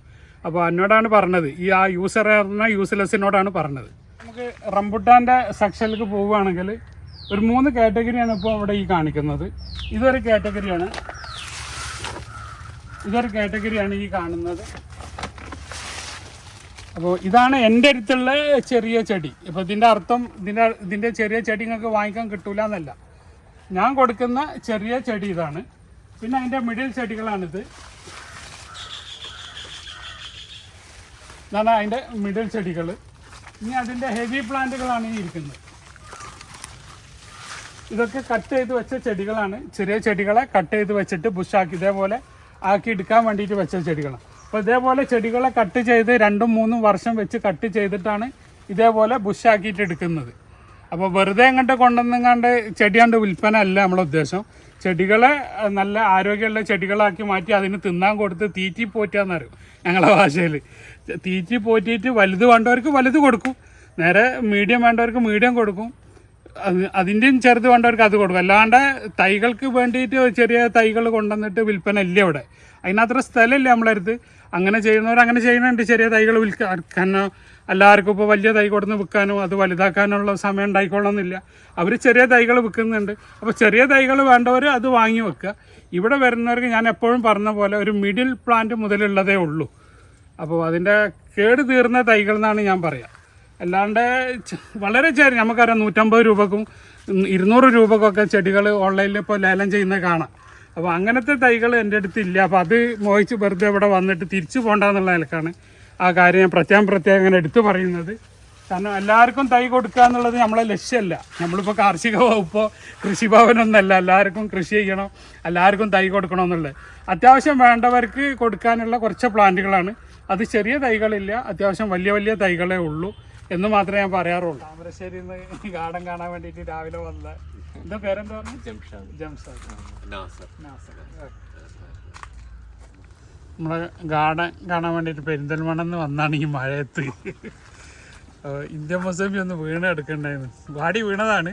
അപ്പോൾ എന്നോടാണ് പറഞ്ഞത്, ആ യൂസർ പറഞ്ഞ യൂസ്ലെസ്സിനോടാണ് പറഞ്ഞത്. നമുക്ക് റംബുട്ടാൻ്റെ സെക്ഷനിലേക്ക് പോവുകയാണെങ്കിൽ ഒരു 3 കാറ്റഗറിയാണ് ഇപ്പോൾ ഇവിടെ ഈ കാണിക്കുന്നത്. ഇതൊരു കാറ്റഗറിയാണ് ഈ കാണുന്നത്. അപ്പോൾ ഇതാണ് എൻ്റെ അടുത്തുള്ള ചെറിയ ചെടി. ഇപ്പോൾ ഇതിൻ്റെ അർത്ഥം ഇതിൻ്റെ ചെറിയ ചെടി നിങ്ങൾക്ക് വാങ്ങിക്കാൻ കിട്ടൂല എന്നല്ല. ഞാൻ കൊടുക്കുന്ന ചെറിയ ചെടി ഇതാണ്. പിന്നെ അതിൻ്റെ മിഡിൽ ചെടികളാണിത്. ഇതാണ് അതിൻ്റെ മിഡിൽ ചെടികൾ. ഇനി അതിൻ്റെ ഹെവി പ്ലാന്റുകളാണ് ഈ ഇരിക്കുന്നത്. ഇതൊക്കെ കട്ട് ചെയ്ത് വെച്ച ചെടികളാണ്. ചെറിയ ചെടികളെ കട്ട് ചെയ്ത് വെച്ചിട്ട് ബുഷാക്കി ഇതേപോലെ ആക്കി എടുക്കാൻ വേണ്ടിയിട്ട് വെച്ച ചെടികളാണ്. അപ്പോൾ ഇതേപോലെ ചെടികളെ കട്ട് ചെയ്ത് 2-3 വർഷം വെച്ച് കട്ട് ചെയ്തിട്ടാണ് ഇതേപോലെ ബുഷാക്കിയിട്ട് എടുക്കുന്നത്. അപ്പോൾ വെറുതെ അങ്ങോട്ട് കൊണ്ടുവന്നങ്ങാണ്ട് ചെടിയാണ്ട് വിൽപ്പന അല്ല നമ്മളെ ഉദ്ദേശം. ചെടികളെ നല്ല ആരോഗ്യമുള്ള ചെടികളാക്കി മാറ്റി അതിന് തിന്നാൻ കൊടുത്ത് തീറ്റി പോറ്റാന്ന് പറയും ഞങ്ങളെ ഭാഷയിൽ. തീറ്റി പോറ്റിയിട്ട് വലുത് വേണ്ടവർക്ക് വലുത് കൊടുക്കും, നേരെ മീഡിയം വേണ്ടവർക്ക് മീഡിയം കൊടുക്കും, അതിൻ്റെയും ചെറുത് വേണ്ടവർക്ക് അത് കൊടുക്കും. അല്ലാണ്ട് തൈകൾക്ക് വേണ്ടിയിട്ട് ചെറിയ തൈകൾ കൊണ്ടുവന്നിട്ട് വിൽപ്പന ഇല്ല ഇവിടെ. അതിനത്ര സ്ഥലമില്ല നമ്മളടുത്ത്. അങ്ങനെ ചെയ്യുന്നവർ അങ്ങനെ ചെയ്യുന്നുണ്ട്. ചെറിയ തൈകൾ വിൽക്കാനോ എല്ലാവർക്കും ഇപ്പോൾ വലിയ തൈ കൊടുന്ന് വിൽക്കാനോ അത് വലുതാക്കാനുള്ള സമയം ഉണ്ടായിക്കൊള്ളണമെന്നില്ല. അവർ ചെറിയ തൈകൾ വിൽക്കുന്നുണ്ട്. അപ്പോൾ ചെറിയ തൈകൾ വേണ്ടവർ അത് വാങ്ങി വെക്കുക. ഇവിടെ വരുന്നവർക്ക് ഞാൻ എപ്പോഴും പറഞ്ഞ പോലെ ഒരു മിഡിൽ പ്ലാന്റ് മുതലുള്ളതേ ഉള്ളൂ. അപ്പോൾ അതിൻ്റെ കേട് തീർന്ന തൈകൾ എന്നാണ് ഞാൻ പറയുക. അല്ലാണ്ട് വളരെ ചെറിയ നമുക്കറിയാം 150 രൂപക്കും 200 രൂപക്കൊക്കെ ചെടികൾ ഓൺലൈനിൽ ഇപ്പോൾ ലേലം ചെയ്യുന്നത് കാണാം. അപ്പോൾ അങ്ങനത്തെ തൈകൾ എൻ്റെ അടുത്തില്ല. അപ്പോൾ അത് മോഹിച്ച് വെറുതെ ഇവിടെ വന്നിട്ട് തിരിച്ചു പോകണ്ടെന്നുള്ള നിലക്കാണ് ആ കാര്യം ഞാൻ പ്രത്യേകം അങ്ങനെ എടുത്തു പറയുന്നത്. കാരണം എല്ലാവർക്കും തൈ കൊടുക്കുക എന്നുള്ളത് നമ്മളെ ലക്ഷ്യമല്ല. നമ്മളിപ്പോൾ കാർഷിക വകുപ്പോ കൃഷിഭവനൊന്നല്ല എല്ലാവർക്കും കൃഷി ചെയ്യണം, എല്ലാവർക്കും തൈ കൊടുക്കണമെന്നുള്ളത്. അത്യാവശ്യം വേണ്ടവർക്ക് കൊടുക്കാനുള്ള കുറച്ച് പ്ലാന്റുകളാണ്. അത് ചെറിയ തൈകളില്ല, അത്യാവശ്യം വലിയ തൈകളേ ഉള്ളൂ എന്ന് മാത്രമേ ഞാൻ പറയാറുള്ളൂ. താമരശ്ശേരിയിൽ നിന്ന് ഗാർഡൻ കാണാൻ വേണ്ടിയിട്ട് രാവിലെ വന്ന എന്താ പേരെന്താ പറഞ്ഞു? ജംഷാദ്. നമ്മളെ ഗാർഡൻ കാണാൻ വേണ്ടിയിട്ട് പെരിന്തൽമണ്ണെന്ന് വന്നാണ് ഈ മഴയത്ത്. ഇന്ത്യൻ മൊസംബി ഒന്ന് വീണ് എടുക്കണ്ടായിരുന്നു. വാടി വീണതാണ്.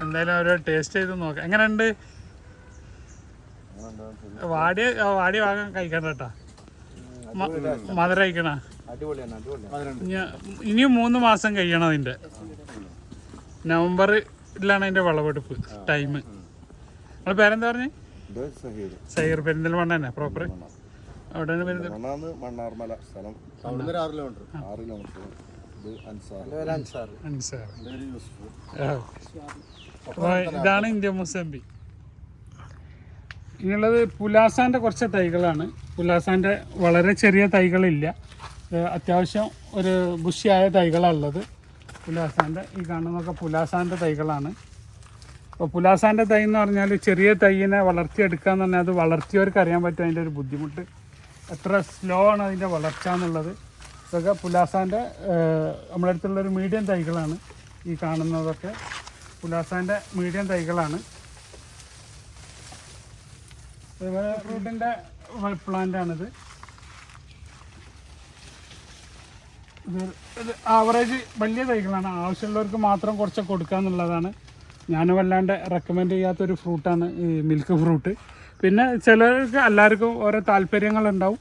എന്തായാലും ഒരു ടേസ്റ്റ് ചെയ്ത് നോക്കാം. എങ്ങനെയുണ്ട്? വാടിയ ഭാഗം കഴിക്കണ്ട കേട്ടോ. മധുര കഴിക്കണ അടിപൊളിയാണ് അടിപൊളിയാണ്. ഇനിയും 3 മാസം കഴിയണം അതിൻ്റെ. നവംബറിലാണ് അതിൻ്റെ വിളവെടുപ്പ് ടൈം. നിങ്ങളുടെ പേരെന്താ പറഞ്ഞേ? സഹീർ. പെരിന്തൽമണ്ണ തന്നെ പ്രോപ്പർ? അവിടെ മണ്ണാർമല സ്ഥലം 6 കിലോമീറ്റർ. അൻസാർ. അപ്പോൾ ഇതാണ് ഇന്ത്യൻ മുസംബി. ഇനിയുള്ളത് പുലാസാൻ്റെ കുറച്ച് തൈകളാണ്. പുലാസാൻ്റെ വളരെ ചെറിയ തൈകളില്ല, അത്യാവശ്യം ഒരു ബുഷിയായ തൈകളാണ് ഉള്ളത്. പുലാസാൻ്റെ ഈ കാണുന്നതൊക്കെ പുലാസാൻ്റെ തൈകളാണ്. അപ്പോൾ പുലാസാൻ്റെ തൈ എന്ന് പറഞ്ഞാൽ ചെറിയ തൈയിനെ വളർത്തിയെടുക്കുക എന്ന് പറഞ്ഞാൽ അത് വളർത്തിയവർക്ക് അറിയാൻ പറ്റും അതിൻ്റെ ഒരു ബുദ്ധിമുട്ട്, എത്ര സ്ലോ ആണ് അതിൻ്റെ വളർച്ച എന്നുള്ളത്. ഇതൊക്കെ പുലാസാൻ്റെ നമ്മുടെ അടുത്തുള്ളൊരു മീഡിയം തൈകളാണ്. ഈ കാണുന്നതൊക്കെ പുലാസാൻ്റെ മീഡിയം തൈകളാണ്. അതുപോലെ ഫ്രൂട്ടിൻ്റെ പ്ലാന്റാണിത്. ഇത് ആവറേജ് വലിയ തൈകളാണ്, ആവശ്യമുള്ളവർക്ക് മാത്രം കുറച്ച് കൊടുക്കുക എന്നുള്ളതാണ്. ഞാൻ വല്ലാണ്ട് റെക്കമെൻഡ് ചെയ്യാത്തൊരു ഫ്രൂട്ടാണ് ഈ മിൽക്ക് ഫ്രൂട്ട്. പിന്നെ ചിലർക്ക് എല്ലാവർക്കും ഓരോ താല്പര്യങ്ങളുണ്ടാവും,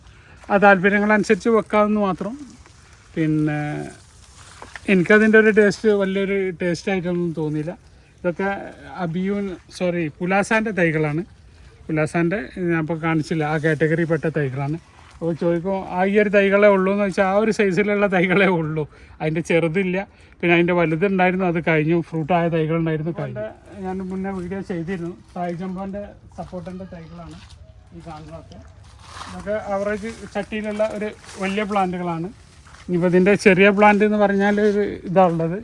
ആ താല്പര്യങ്ങളനുസരിച്ച് വെക്കാമെന്ന് മാത്രം. പിന്നെ എനിക്കതിൻ്റെ ഒരു ടേസ്റ്റ് വലിയൊരു ടേസ്റ്റായിട്ടൊന്നും തോന്നിയില്ല. ഇതൊക്കെ പുലാസാൻ്റെ തൈകളാണ്. പുലാസാൻ്റെ ഞാനിപ്പോൾ കാണിച്ചില്ല, ആ കാറ്റഗറിയിൽപ്പെട്ട തൈകളാണ്. അപ്പോൾ ചോദിക്കും ഈ ഒരു തൈകളേ ഉള്ളൂ എന്ന് വെച്ചാൽ ആ ഒരു സൈസിലുള്ള തൈകളേ ഉള്ളൂ, അതിൻ്റെ ചെറുതില്ല. പിന്നെ അതിൻ്റെ വലുതുണ്ടായിരുന്നു, അത് കഴിഞ്ഞു. ഫ്രൂട്ടായ തൈകളുണ്ടായിരുന്നു, കഴിഞ്ഞു. ഞാൻ മുന്നേ വീഡിയോ ചെയ്തിരുന്നു. തായ് ജംബോൻ്റെ സപ്പോർട്ടിൻ്റെ തൈകളാണ് ഈ കാണുന്നതൊക്കെ. ഇതൊക്കെ ആവറേജ് ചട്ടിയിലുള്ള ഒരു വലിയ പ്ലാന്റുകളാണ്. ഇനിയിപ്പോൾ ഇതിൻ്റെ ചെറിയ പ്ലാന്റ് എന്ന് പറഞ്ഞാൽ ഇതാണുള്ളത്,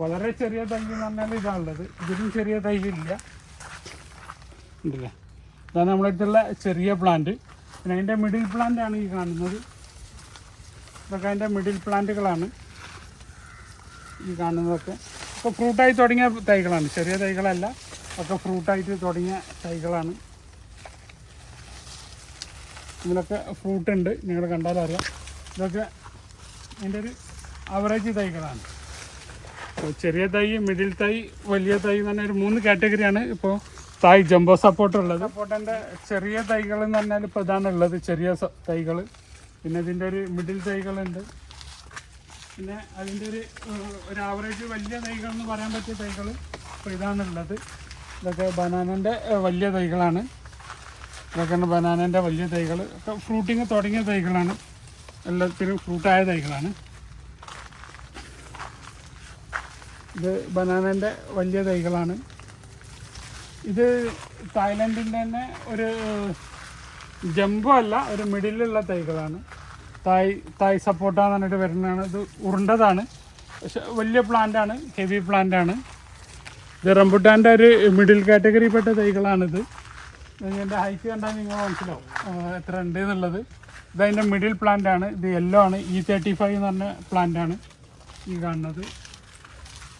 വളരെ ചെറിയ തൈ എന്ന് പറഞ്ഞാൽ ഇതാണുള്ളത്. ഇതിലും ചെറിയ തൈ ഇല്ല, ഉണ്ടല്ലേ. ഇതാണ് നമ്മുടെ അടുത്തുള്ള ചെറിയ പ്ലാന്റ്. പിന്നെ അതിൻ്റെ മിഡിൽ പ്ലാന്റ് ആണ് ഈ കാണുന്നത്. ഇതൊക്കെ അതിൻ്റെ മിഡിൽ പ്ലാന്റുകളാണ് ഈ കാണുന്നതൊക്കെ. ഇപ്പോൾ ഫ്രൂട്ടായി തുടങ്ങിയ തൈകളാണ്, ചെറിയ തൈകളല്ല, ഒക്കെ ഫ്രൂട്ടായിട്ട് തുടങ്ങിയ തൈകളാണ്. ഇതിലൊക്കെ ഫ്രൂട്ട് ഉണ്ട്, നിങ്ങൾ കണ്ടാലറിയാം. ഇതൊക്കെ അതിൻ്റെ ഒരു ആവറേജ് തൈകളാണ്. ചെറിയ തൈ, മിഡിൽ തൈ, വലിയ തൈ എന്ന് പറഞ്ഞാൽ ഒരു 3 കാറ്റഗറിയാണ് ഇപ്പോൾ തായ് ജംബോ സപ്പോർട്ട് ഉള്ളത്. സപ്പോർട്ടിൻ്റെ ചെറിയ തൈകൾ എന്ന് പറഞ്ഞാൽ ഇപ്പോൾ ഇതാണ് ഉള്ളത്, ചെറിയ തൈകൾ. പിന്നെ ഇതിൻ്റെ ഒരു മിഡിൽ തൈകളുണ്ട്. പിന്നെ അതിൻ്റെ ഒരു ആവറേജ് വലിയ തൈകൾ എന്ന് പറയാൻ പറ്റിയ തൈകൾ ഇപ്പോൾ ഇതാണുള്ളത്. ഇതൊക്കെ ബനാനൻ്റെ വലിയ തൈകളാണ്. ഇതൊക്കെയാണ് ബനാനൻ്റെ വലിയ തൈകൾ. ഒക്കെ ഫ്രൂട്ടിങ് തുടങ്ങിയ തൈകളാണ്, എല്ലാത്തിനും ഫ്രൂട്ടായ തൈകളാണ്. ഇത് ബനാനൻ്റെ വലിയ തൈകളാണ്. ഇത് തായ്ലൻഡിൻ്റെ തന്നെ ഒരു ജംബോ അല്ല, ഒരു മിഡിലുള്ള തൈകളാണ്. തായ് സപ്പോർട്ടാന്ന് പറഞ്ഞിട്ട് വരുന്നതാണ്. ഇത് ഉരുണ്ടതാണ്, പക്ഷെ വലിയ പ്ലാന്റാണ്, ഹെവി പ്ലാന്റാണ്. ഇത് റംബുട്ടാൻ്റെ ഒരു മിഡിൽ കാറ്റഗറിയിൽപ്പെട്ട തൈകളാണിത്. ഇതിൻ്റെ ഹൈറ്റ് കണ്ടാൽ നിങ്ങൾ മനസ്സിലാവും എത്ര ഉണ്ട് എന്നുള്ളത്. ഇതതിൻ്റെ മിഡിൽ പ്ലാന്റാണ്. ഇത് യെല്ലോ ആണ്, E35 എന്ന് പറഞ്ഞ പ്ലാന്റാണ് ഈ കാണുന്നത്.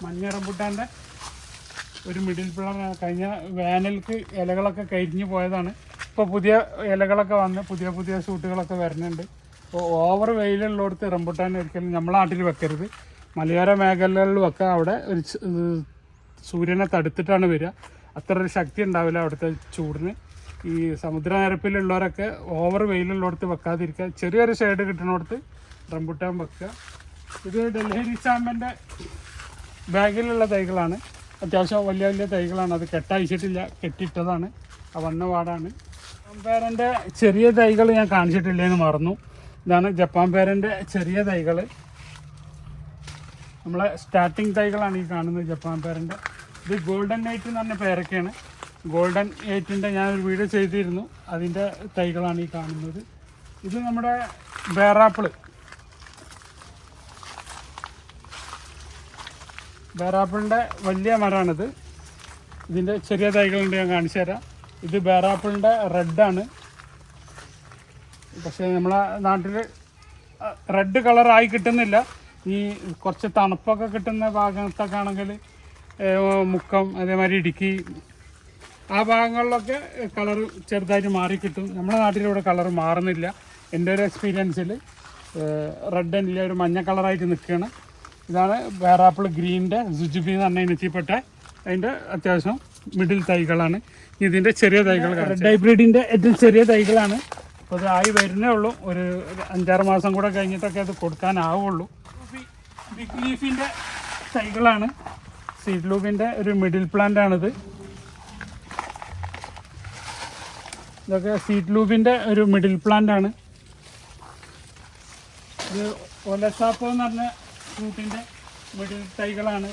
മഞ്ഞ റംബുട്ടാൻ്റെ ഒരു മിഡിൽ പ്ലാന്റ്. കഴിഞ്ഞ വേനൽക്ക് ഇലകളൊക്കെ കരിഞ്ഞു പോയതാണ്. ഇപ്പോൾ പുതിയ ഇലകളൊക്കെ വന്ന് പുതിയ ഷൂട്ടുകളൊക്കെ വരുന്നുണ്ട്. അപ്പോൾ ഓവർ വെയിലുള്ളിടത്ത് റംബുട്ടാൻ ഒരിക്കലും നമ്മളെ നാട്ടിൽ വെക്കരുത്. മലയോര മേഖലകളിൽ വെക്കുക, അവിടെ ഒരു സൂര്യനെ തടുത്തിട്ടാണ് വരിക. അത്ര ഒരു ശക്തി ഉണ്ടാവില്ല അവിടുത്തെ ചൂടിന്. ഈ സമുദ്രനിരപ്പിലുള്ളവരൊക്കെ ഓവർ വെയിലുള്ളിടത്ത് വെക്കാതിരിക്കുക, ചെറിയൊരു ഷെയ്ഡ് കിട്ടുന്നിടത്ത് റംബുട്ടാൻ വെക്കുക. ഇത് ഡൽഹി ചാമ്പൻ്റെ ബാഗിലുള്ള തൈകളാണ്, അത്യാവശ്യം വലിയ വലിയ തൈകളാണ്. അത് കെട്ടയച്ചിട്ടില്ല, കെട്ടിയിട്ടതാണ്, വന്ന പാടാണ്. ജപ്പാൻ പേരൻ്റെ ചെറിയ തൈകൾ ഞാൻ കാണിച്ചിട്ടില്ലേന്ന് മറന്നു. ഇതാണ് ജപ്പാൻ പേരൻ്റെ ചെറിയ തൈകൾ. നമ്മളെ സ്റ്റാർട്ടിങ് തൈകളാണ് ഈ കാണുന്നത് ജപ്പാൻ പേരൻ്റെ. ഇത് ഗോൾഡൻ എയ്റ്റ് എന്ന് പറഞ്ഞ പേരൊക്കെയാണ്. ഗോൾഡൻ എയ്റ്റിൻ്റെ ഞാനൊരു വീഡിയോ ചെയ്തിരുന്നു, അതിൻ്റെ തൈകളാണ് ഈ കാണുന്നത്. ഇത് നമ്മുടെ ബേറാപ്പിള്, ബേറാപ്പിളിൻ്റെ വലിയ മരമാണിത്. ഇതിൻ്റെ ചെറിയ തൈകളുണ്ട്, ഞാൻ കാണിച്ചു തരാം. ഇത് ബേറാപ്പിളിൻ്റെ റെഡാണ്, പക്ഷേ നമ്മളെ നാട്ടിൽ റെഡ് കളറായി കിട്ടുന്നില്ല. ഈ കുറച്ച് തണുപ്പൊക്കെ കിട്ടുന്ന ഭാഗത്തൊക്കെ ആണെങ്കിൽ മുക്കം, അതേമാതിരി ഇടുക്കി, ആ ഭാഗങ്ങളിലൊക്കെ കളർ ചെറുതായിട്ട് മാറിക്കിട്ടും. നമ്മുടെ നാട്ടിലിവിടെ കളർ മാറുന്നില്ല. എൻ്റെ ഒരു എക്സ്പീരിയൻസിൽ റെഡ് ഇല്ല, ഒരു മഞ്ഞ കളറായിട്ട് നിൽക്കുകയാണ്. ഇതാണ് ബേറാപ്പിൾ ഗ്രീനിൻ്റെ സുജുബി എന്ന് പറഞ്ഞ ഇനത്തിൽപ്പെട്ട അതിൻ്റെ അത്യാവശ്യം മിഡിൽ തൈകളാണ്. ഇതിൻ്റെ ചെറിയ തൈകൾ റെഡ് ഹൈബ്രിഡിൻ്റെ ഏറ്റവും ചെറിയ തൈകളാണ്. അപ്പോൾ ഇത് ആയി വരുന്നേ ഉള്ളൂ. ഒരു 5-6 മാസം കൂടെ കഴിഞ്ഞിട്ടൊക്കെ അത് കൊടുക്കാനാവുള്ളൂ. ബിഗ് ലീഫിൻ്റെ തൈകളാണ്. സീഡ് ലൂബിൻ്റെ ഒരു മിഡിൽ പ്ലാന്റ് ആണിത്. ഇതൊക്കെ സീഡ് ലൂബിൻ്റെ ഒരു മിഡിൽ പ്ലാന്റ് ആണ്. ഇത് ഒലസാപ്പോ എന്ന് പറഞ്ഞ ഫ്രൂട്ടിൻ്റെ മിഡിൽ തൈകളാണ്.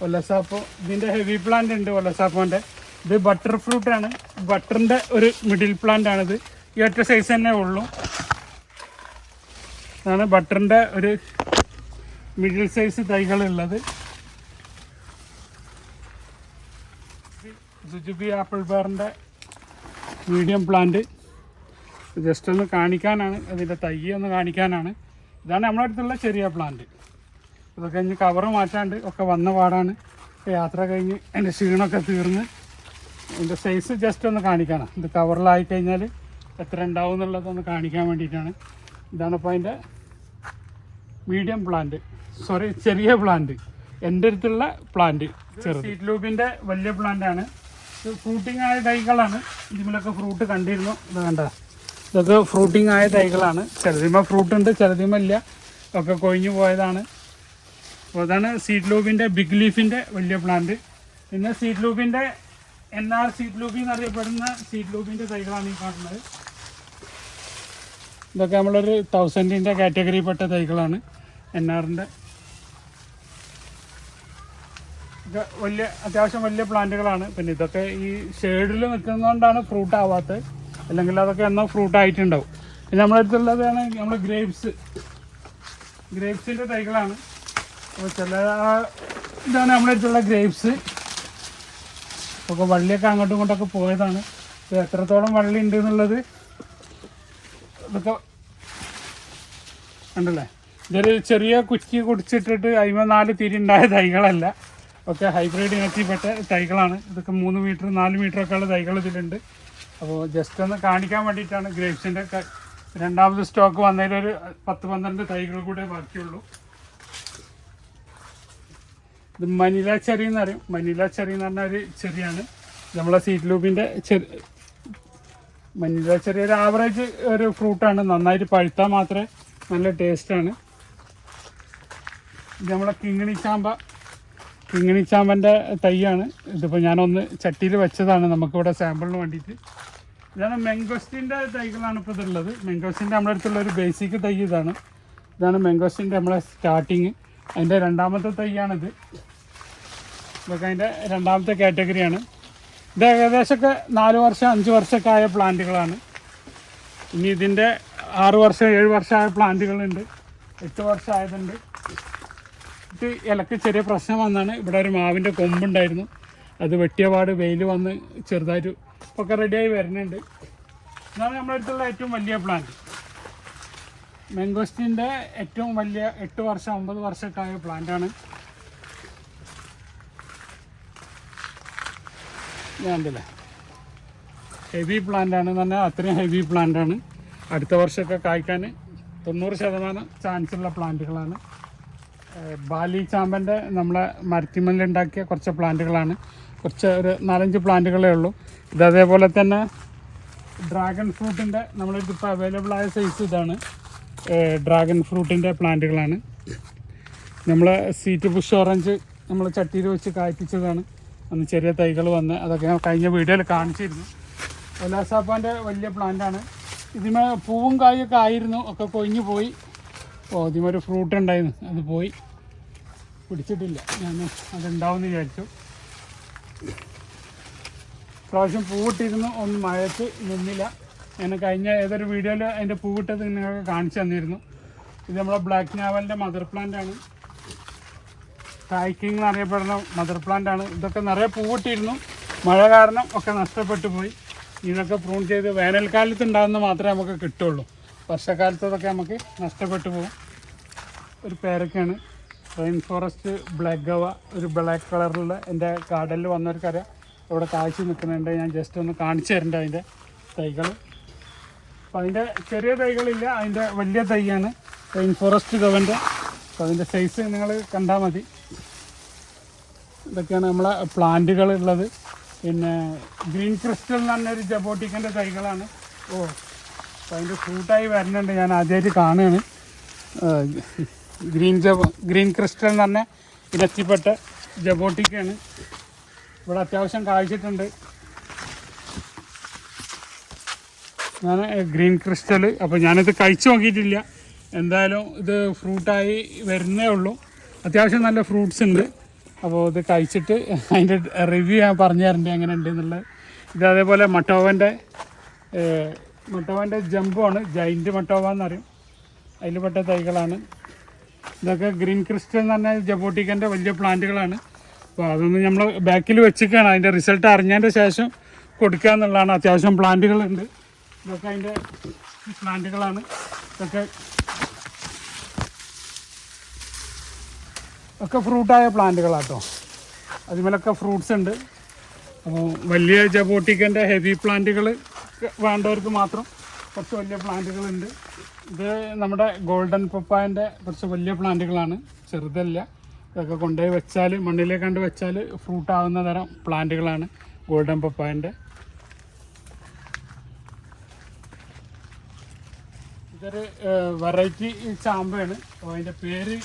ഒലസാപ്പോ ഇതിൻ്റെ ഹെവി പ്ലാന്റ് ഉണ്ട് ഒലസാപ്പോൻ്റെ. ഇത് ബട്ടർ ഫ്രൂട്ടാണ്. ബട്ടറിൻ്റെ ഒരു മിഡിൽ പ്ലാന്റ് ആണിത്. ഈ ഒറ്റ സൈസ് തന്നെ ഉള്ളൂ. ഇതാണ് ബട്ടറിൻ്റെ ഒരു മിഡിൽ സൈസ് തൈകളുള്ളത്. സുജുബി ആപ്പിൾ ബെയറിൻ്റെ മീഡിയം പ്ലാന്റ് ജസ്റ്റ് ഒന്ന് കാണിക്കാനാണ്, അതിൻ്റെ തൈ ഒന്ന് കാണിക്കാനാണ്. ഇതാണ് നമ്മുടെ അടുത്തുള്ള ചെറിയ പ്ലാന്റ്. ഇതൊക്കെ കഴിഞ്ഞ് കവറ് മാറ്റാണ്ട് ഒക്കെ വന്ന പാടാണ്. യാത്ര കഴിഞ്ഞ് അതിൻ്റെ ക്ഷീണമൊക്കെ തീർന്ന് അതിൻ്റെ സൈസ് ജസ്റ്റ് ഒന്ന് കാണിക്കാനാണ്. ഇത് കവറിലായി കഴിഞ്ഞാൽ എത്ര ഉണ്ടാവും എന്നുള്ളതൊന്ന് കാണിക്കാൻ വേണ്ടിയിട്ടാണ്. ഇതാണിപ്പോൾ അതിൻ്റെ മീഡിയം പ്ലാന്റ്, ചെറിയ പ്ലാന്റ്. എൻ്റെ അടുത്തുള്ള പ്ലാന്റ് ചെറുത്. സീഡ് ലൂബിൻ്റെ വലിയ പ്ലാന്റാണ്. ഇത് ഫ്രൂട്ടിങ് ആയ തൈകളാണ്. ഇതിലൊക്കെ ഫ്രൂട്ട് കണ്ടിരുന്നു. ഇത് കണ്ട, ഇതൊക്കെ ഫ്രൂട്ടിങ് ആയ തൈകളാണ്. ചിലതിമ ഫ്രൂട്ട് ഉണ്ട്, ചിലതിമ ഇല്ല, ഒക്കെ കൊഴിഞ്ഞു പോയതാണ്. അപ്പോൾ അതാണ് സീഡ് ലൂബിൻ്റെ ബിഗ് ലീഫിൻ്റെ വലിയ പ്ലാന്റ്. പിന്നെ സീഡ് ലൂബിൻ്റെ NR സീഡ് ലൂബി എന്നറിയപ്പെടുന്ന സീഡ് ലൂബിൻ്റെ തൈകളാണ് ഈ കാണുന്നത്. ഇതൊക്കെ നമ്മളൊരു 1000ൻ്റെ കാറ്റഗറിയിൽപ്പെട്ട തൈകളാണ്. NRൻ്റെ ഇത് അത്യാവശ്യം വലിയ പ്ലാന്റുകളാണ്. പിന്നെ ഇതൊക്കെ ഈ ഷെയ്ഡിൽ നിൽക്കുന്നതുകൊണ്ടാണ് ഫ്രൂട്ട് ആവാത്തത്, അല്ലെങ്കിൽ അതൊക്കെ എന്നോ ഫ്രൂട്ട് ആയിട്ടുണ്ടാവും. പിന്നെ നമ്മുടെ അടുത്തുള്ളതാണ് നമ്മൾ ഗ്രേപ്സിൻ്റെ തൈകളാണ്. അപ്പോൾ ഇതാണ് നമ്മുടെ അടുത്തുള്ള ഗ്രേപ്സ്. ഒക്കെ വള്ളിയൊക്കെ അങ്ങോട്ടും ഇങ്ങോട്ടൊക്കെ പോയതാണ്. ഇത് എത്രത്തോളം വള്ളി ഉണ്ട് എന്നുള്ളത് ഇതൊക്കെ ഉണ്ടല്ലേ. ഇതൊരു ചെറിയ കുറ്റി കുടിച്ചിട്ടിട്ട് 54 തിരിണ്ടായ തൈകളല്ല, ഒക്കെ ഹൈബ്രിഡ് ഇനത്തിൽപ്പെട്ട തൈകളാണ്. ഇതൊക്കെ 3 മീറ്റർ 4 മീറ്ററൊക്കെ ഉള്ള തൈകൾ ഇതിലുണ്ട്. അപ്പോൾ ജസ്റ്റ് ഒന്ന് കാണിക്കാൻ വേണ്ടിയിട്ടാണ്. ഗ്രേപ്സിൻ്റെ രണ്ടാമത് സ്റ്റോക്ക് വന്നതിലൊരു 10-12 തൈകൾ കൂടെ ബാക്കിയുള്ളൂ. ഇത് മനില ചെറി എന്ന് പറയും. മനില ചെറി എന്ന് പറഞ്ഞ ഒരു ചെറിയാണ്. നമ്മളെ സീഡ് ലൂബിൻ്റെ മനില ചെറി ഒരു ആവറേജ് ഒരു ഫ്രൂട്ടാണ്. നന്നായിട്ട് പഴുത്താൽ മാത്രമേ നല്ല ടേസ്റ്റാണ്. ഇത് നമ്മളെ കിങ്ങിണി ചാമ്പൻ്റെ തൈയാണ്. ഇതിപ്പോൾ ഞാനൊന്ന് ചട്ടിയിൽ വെച്ചതാണ് നമുക്കിവിടെ സാമ്പിളിന് വേണ്ടിയിട്ട്. ഇതാണ് മെങ്കോസ്റ്റിൻ്റെ തൈകളാണ് ഇപ്പോൾ ഇതുള്ളത്. മെങ്കോസ്റ്റിൻ്റെ നമ്മുടെ അടുത്തുള്ള ഒരു ബേസിക് തൈ ഇതാണ് മെങ്കോസ്റ്റിൻ്റെ നമ്മളെ സ്റ്റാർട്ടിങ്. അതിൻ്റെ രണ്ടാമത്തെ തൈയാണിത്. ഇതൊക്കെ അതിൻ്റെ രണ്ടാമത്തെ കാറ്റഗറിയാണ്. ഇത് ഏകദേശമൊക്കെ 4 വർഷം 5 വർഷമൊക്കെ ആയ പ്ലാന്റുകളാണ്. ഇനി ഇതിൻ്റെ 6 വർഷം 7 വർഷമായ പ്ലാന്റുകളുണ്ട്, 8 വർഷം ആയതുണ്ട്. ഇത് ഇലക്ക് ചെറിയ പ്രശ്നം വന്നാണ്. ഇവിടെ ഒരു മാവിൻ്റെ കൊമ്പുണ്ടായിരുന്നു, അത് വെട്ടിയ പാട് വെയിൽ വന്ന് ചെറുതായിട്ട് ഒക്കെ റെഡിയായി വരുന്നുണ്ട്. ഇതാണ് നമ്മുടെ അടുത്തുള്ള ഏറ്റവും വലിയ പ്ലാന്റ്. മാംഗോസ്റ്റിൻ്റെ ഏറ്റവും വലിയ 8 വർഷം 9 വർഷമൊക്കെ ആയ പ്ലാന്റാണ്. ഞാനില്ലേ ഹെവി പ്ലാന്റാണെന്ന് പറഞ്ഞാൽ അത്രയും ഹെവി പ്ലാന്റാണ്. അടുത്ത വർഷമൊക്കെ കായ്ക്കാൻ 90% ചാൻസുള്ള പ്ലാന്റുകളാണ്. ബാലി ചാമ്പൻ്റെ നമ്മളെ മരത്തിമല്ലുണ്ടാക്കിയ കുറച്ച് പ്ലാന്റുകളാണ്. ഒരു 4-5 പ്ലാന്റുകളേ ഉള്ളൂ. ഇത് അതേപോലെ തന്നെ ഡ്രാഗൺ ഫ്രൂട്ടിൻ്റെ നമ്മളിപ്പോൾ അവൈലബിൾ ആയ സൈസ് ഇതാണ്. ഡ്രാഗൺ ഫ്രൂട്ടിൻ്റെ പ്ലാന്റുകളാണ്. നമ്മൾ സീറ്റ് ബുഷ് ഓറഞ്ച് നമ്മൾ ചട്ടിയിൽ വെച്ച് കായ്പ്പിച്ചതാണ്. അന്ന് ചെറിയ തൈകൾ വന്ന് അതൊക്കെ ഞാൻ കഴിഞ്ഞ വീഡിയോയിൽ കാണിച്ചിരുന്നു. ഒലാസാപ്പാൻ്റെ വലിയ പ്ലാന്റാണ്. ഇതിമേ പൂവും കായൊക്കെ ആയിരുന്നു, ഒക്കെ കൊഴിഞ്ഞു പോയി. ഇതിമൊരു ഫ്രൂട്ട് ഉണ്ടായിരുന്നു, അത് പോയി, പിടിച്ചിട്ടില്ല. ഞാൻ അതുണ്ടാവുമെന്ന് വിചാരിച്ചു. പ്രാവശ്യം പൂവിട്ടിരുന്നു, ഒന്നും മഴയ്ക്ക് നിന്നില്ല. ഞാൻ കഴിഞ്ഞ ഏതൊരു വീഡിയോയിൽ അതിൻ്റെ പൂവിട്ടത് നിങ്ങൾക്ക് കാണിച്ചു തന്നിരുന്നു. ഇത് നമ്മളെ ബ്ലാക്ക് നാവലിൻ്റെ മദർ പ്ലാന്റാണ്. കായ്ക്കിങ് എന്നറിയപ്പെടുന്ന മദർ പ്ലാന്റാണ്. ഇതൊക്കെ നിറയെ പൂവിട്ടിരുന്നു, മഴ കാരണം ഒക്കെ നഷ്ടപ്പെട്ടു പോയി. ഇതൊക്കെ പ്രൂൺ ചെയ്ത് വേനൽക്കാലത്ത് ഉണ്ടാകുന്ന മാത്രമേ നമുക്ക് കിട്ടുള്ളൂ. വർഷക്കാലത്തതൊക്കെ നമുക്ക് നഷ്ടപ്പെട്ടു പോകും. ഒരു പേരൊക്കെയാണ് റെയിൻ ഫോറസ്റ്റ് ബ്ലാക്ക് ഗവ, ഒരു ബ്ലാക്ക് കളറിലുള്ള എൻ്റെ ഗാർഡനിൽ വന്നവർക്കറിയാം. ഇവിടെ കാഴ്ച നിൽക്കുന്നുണ്ട്. ഞാൻ ജസ്റ്റ് ഒന്ന് കാണിച്ചു തരേണ്ട അതിൻ്റെ തൈകൾ. അപ്പോൾ അതിൻ്റെ ചെറിയ തൈകളില്ല, അതിൻ്റെ വലിയ തൈയാണ് റെയിൻ ഫോറസ്റ്റ് ഗവൻ്റെ. അപ്പോൾ അതിൻ്റെ സൈസ് നിങ്ങൾ കണ്ടാൽ മതി. ഇതൊക്കെയാണ് നമ്മളെ പ്ലാന്റുകൾ ഉള്ളത്. പിന്നെ ഗ്രീൻ ക്രിസ്റ്റൽ എന്ന് പറഞ്ഞൊരു ജബോട്ടിക്കൻ്റെ തൈകളാണ്. അപ്പോൾ അതിൻ്റെ ഫ്രൂട്ടായി വരുന്നുണ്ട്. ഞാൻ ആദ്യമായിട്ട് കാണുകയാണ്. ഗ്രീൻ ക്രിസ്റ്റൽ എന്ന് പറഞ്ഞ ഇനത്തിൽപ്പെട്ട ജബോട്ടിക്കാണ്. ഇവിടെ അത്യാവശ്യം കായ്ച്ചിട്ടുണ്ട്. ഞാൻ ഗ്രീൻ ക്രിസ്റ്റൽ, അപ്പോൾ ഞാനിത് കഴിച്ചു നോക്കിയിട്ടില്ല. എന്തായാലും ഇത് ഫ്രൂട്ടായി വരുന്നേ ഉള്ളൂ. അത്യാവശ്യം നല്ല ഫ്രൂട്ട്സ് ഉണ്ട്. അപ്പോൾ ഇത് കഴിച്ചിട്ട് അതിൻ്റെ റിവ്യൂ ഞാൻ പറഞ്ഞു തരേണ്ടത് എങ്ങനെ ഉണ്ട് എന്നുള്ളത്. ഇത് അതേപോലെ മട്ടോവൻ്റെ ജംബോ ആണ്, ജൈൻറ്റ് മട്ടോവ എന്നറിയും. അതിൽ പെട്ട തൈകളാണ് ഇതൊക്കെ. ഗ്രീൻ ക്രിസ്റ്റൽ എന്ന് പറഞ്ഞാൽ ജബോട്ടിക്കൻ്റെ വലിയ പ്ലാന്റുകളാണ്. അപ്പോൾ അതൊന്ന് നമ്മൾ ബാക്കിൽ വെച്ചിട്ടാണ് അതിൻ്റെ റിസൾട്ട് അറിഞ്ഞതിൻ്റെ ശേഷം കൊടുക്കുക എന്നുള്ളതാണ്. അത്യാവശ്യം പ്ലാന്റുകളുണ്ട്. ഇതൊക്കെ അതിൻ്റെ പ്ലാന്റുകളാണ്. ഇതൊക്കെ ഫ്രൂട്ടായ പ്ലാന്റുകളാട്ടോ. അതിമേലൊക്കെ ഫ്രൂട്ട്സ് ഉണ്ട്. അപ്പോൾ വലിയ ജബോട്ടിക്കൻ്റെ ഹെവി പ്ലാന്റുകൾ വേണ്ടവർക്ക് മാത്രം കുറച്ച് വലിയ പ്ലാന്റുകളുണ്ട്. ഇത് നമ്മുടെ ഗോൾഡൻ പപ്പായൻ്റെ കുറച്ച് വലിയ പ്ലാന്റുകളാണ്, ചെറുതല്ല. ഇതൊക്കെ കൊണ്ടുപോയി വെച്ചാൽ, മണ്ണിലേക്ക് കണ്ട് വെച്ചാൽ ഫ്രൂട്ട് ആവുന്ന തരം പ്ലാന്റുകളാണ് ഗോൾഡൻ പപ്പായൻ്റെ. ഇതൊരു വെറൈറ്റി ചാമ്പയാണ്. അപ്പോൾ അതിൻ്റെ പേര്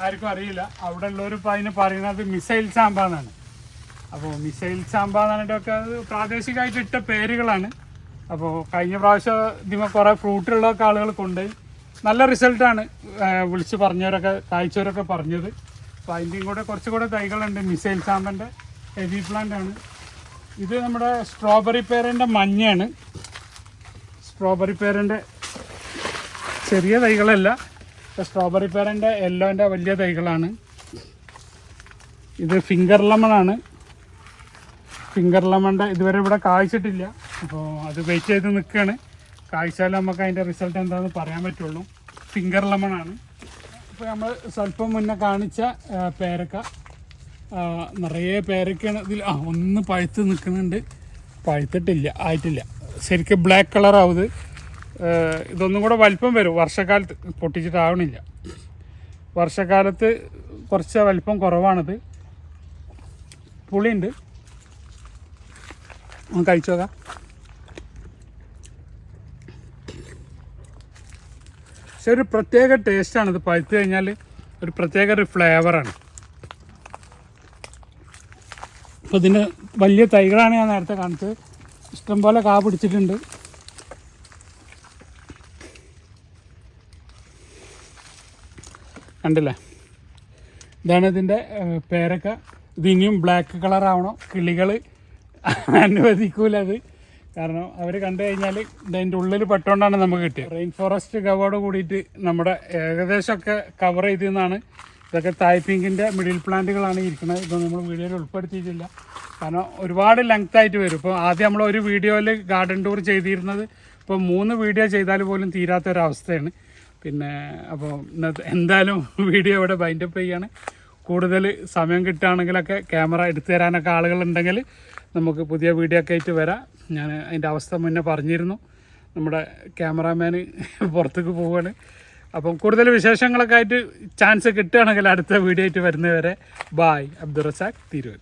ആർക്കും അറിയില്ല. അവിടെ ഉള്ളവർ ഇപ്പോൾ അതിന് പറയുന്നത് മിസൈൽ ചാമ്പ എന്നാണ്. അപ്പോൾ മിസൈൽ ചാമ്പ എന്ന് പറഞ്ഞിട്ടൊക്കെ അത് പ്രാദേശികമായിട്ട് ഇട്ട പേരുകളാണ്. അപ്പോൾ കഴിഞ്ഞ പ്രാവശ്യം ഇതിമ കുറേ ഫ്രൂട്ടുള്ളൊക്കെ ആളുകൾ കൊണ്ടുപോയി നല്ല റിസൾട്ടാണ് വിളിച്ച് പറഞ്ഞവരൊക്കെ കായ്ച്ചവരൊക്കെ പറഞ്ഞത്. അപ്പോൾ അതിൻ്റെയും കൂടെ കുറച്ചുകൂടെ തൈകളുണ്ട്. മിസൈൽ ചാമ്പൻ്റെ ഹെവി പ്ലാന്റ് ആണ്. ഇത് നമ്മുടെ സ്ട്രോബെറി പേരൻ്റെ മഞ്ഞയാണ്. സ്ട്രോബെറി പേരൻ്റെ ചെറിയ തൈകളല്ല, സ്ട്രോബെറി പേരൻ്റെ യെല്ലോൻ്റെ വലിയ തൈകളാണ്. ഇത് ഫിംഗർ ലെമണാണ്. ഫിംഗർ ലെമണിൻ്റെ ഇതുവരെ ഇവിടെ കായ്ച്ചിട്ടില്ല. അപ്പോൾ അത് വെയിറ്റ് ചെയ്ത് നിൽക്കുകയാണ്. കായ്ച്ചാൽ നമുക്ക് അതിൻ്റെ റിസൾട്ട് എന്താണെന്ന് പറയാൻ പറ്റുള്ളൂ. ഫിംഗർ ലെമണാണ്. ഇപ്പോൾ നമ്മൾ സ്വല്പം മുന്നേ കാണിച്ച പേരക്ക, നിറയെ പേരക്കയാണ് ഇതിൽ. ഒന്ന് പഴുത്ത് നിൽക്കുന്നുണ്ട്. പഴുത്തിട്ടില്ല, ആയിട്ടില്ല. ശരിക്കും ബ്ലാക്ക് കളറാവും ഇത്. ഇതൊന്നും കൂടെ വലിപ്പം വരും വർഷക്കാലത്ത്. പൊട്ടിച്ചിട്ടാവണില്ല. വർഷക്കാലത്ത് കുറച്ച് വലിപ്പം കുറവാണിത്. പുളിയുണ്ട്. കഴിച്ചു നോക്കാം. പക്ഷെ ഒരു പ്രത്യേക ടേസ്റ്റാണിത്. പഴുത്ത് കഴിഞ്ഞാൽ ഒരു പ്രത്യേക ഒരു ഫ്ലേവറാണ്. അപ്പോൾ ഇതിന് വലിയ തൈകളാണ് ഞാൻ നേരത്തെ കാണിച്ചത്. ഇഷ്ടംപോലെ കാ പിടിച്ചിട്ടുണ്ട്. കണ്ടില്ലേ, ഇതാണ് ഇതിൻ്റെ പേരക്ക. ഇത് ഇനിയും ബ്ലാക്ക് കളറാവണം. കിളികൾ അനുവദിക്കൂല അത്. കാരണം അവർ കണ്ടു കഴിഞ്ഞാൽ ഇതിൻ്റെ ഉള്ളിൽ പെട്ടുകൊണ്ടാണ് നമുക്ക് കിട്ടിയത്. റെയിൻ ഫോറസ്റ്റ് കവറോട് കൂടിയിട്ട് നമ്മുടെ ഏകദേശമൊക്കെ കവർ ചെയ്തെന്നാണ്. ഇതൊക്കെ തായ്പിങ്കിൻ്റെ മിഡിൽ പ്ലാന്റുകളാണ് ഇരിക്കുന്നത്. ഇതൊന്നും നമ്മൾ വീഡിയോയിൽ ഉൾപ്പെടുത്തിയിട്ടില്ല. കാരണം ഒരുപാട് ലെങ്ത് ആയിട്ട് വരും. ഇപ്പോൾ ആദ്യം നമ്മൾ ഒരു വീഡിയോയിൽ ഗാർഡൻ ടൂർ ചെയ്തിരുന്നത് ഇപ്പോൾ 3 വീഡിയോ ചെയ്താൽ പോലും തീരാത്തൊരവസ്ഥയാണ്. പിന്നെ അപ്പോൾ ഇന്നത്തെ എന്തായാലും വീഡിയോ ഇവിടെ ബൈൻഡപ്പ് ചെയ്യാണ്. കൂടുതൽ സമയം കിട്ടുകയാണെങ്കിലൊക്കെ ക്യാമറ എടുത്തു തരാനൊക്കെ ആളുകളുണ്ടെങ്കിൽ നമുക്ക് പുതിയ വീഡിയോ ഒക്കെ ആയിട്ട് വരാം. ഞാൻ അതിൻ്റെ അവസ്ഥ മുന്നേ പറഞ്ഞിരുന്നു. നമ്മുടെ ക്യാമറാമാന് പുറത്തേക്ക് പോവുകയാണ്. അപ്പം കൂടുതൽ വിശേഷങ്ങളൊക്കെ ആയിട്ട് ചാൻസ് കിട്ടുകയാണെങ്കിൽ അടുത്ത വീഡിയോ ആയിട്ട് വരുന്നവരെ ബായ്. അബ്ദുൾ റസാഖ്, തിരൂർ.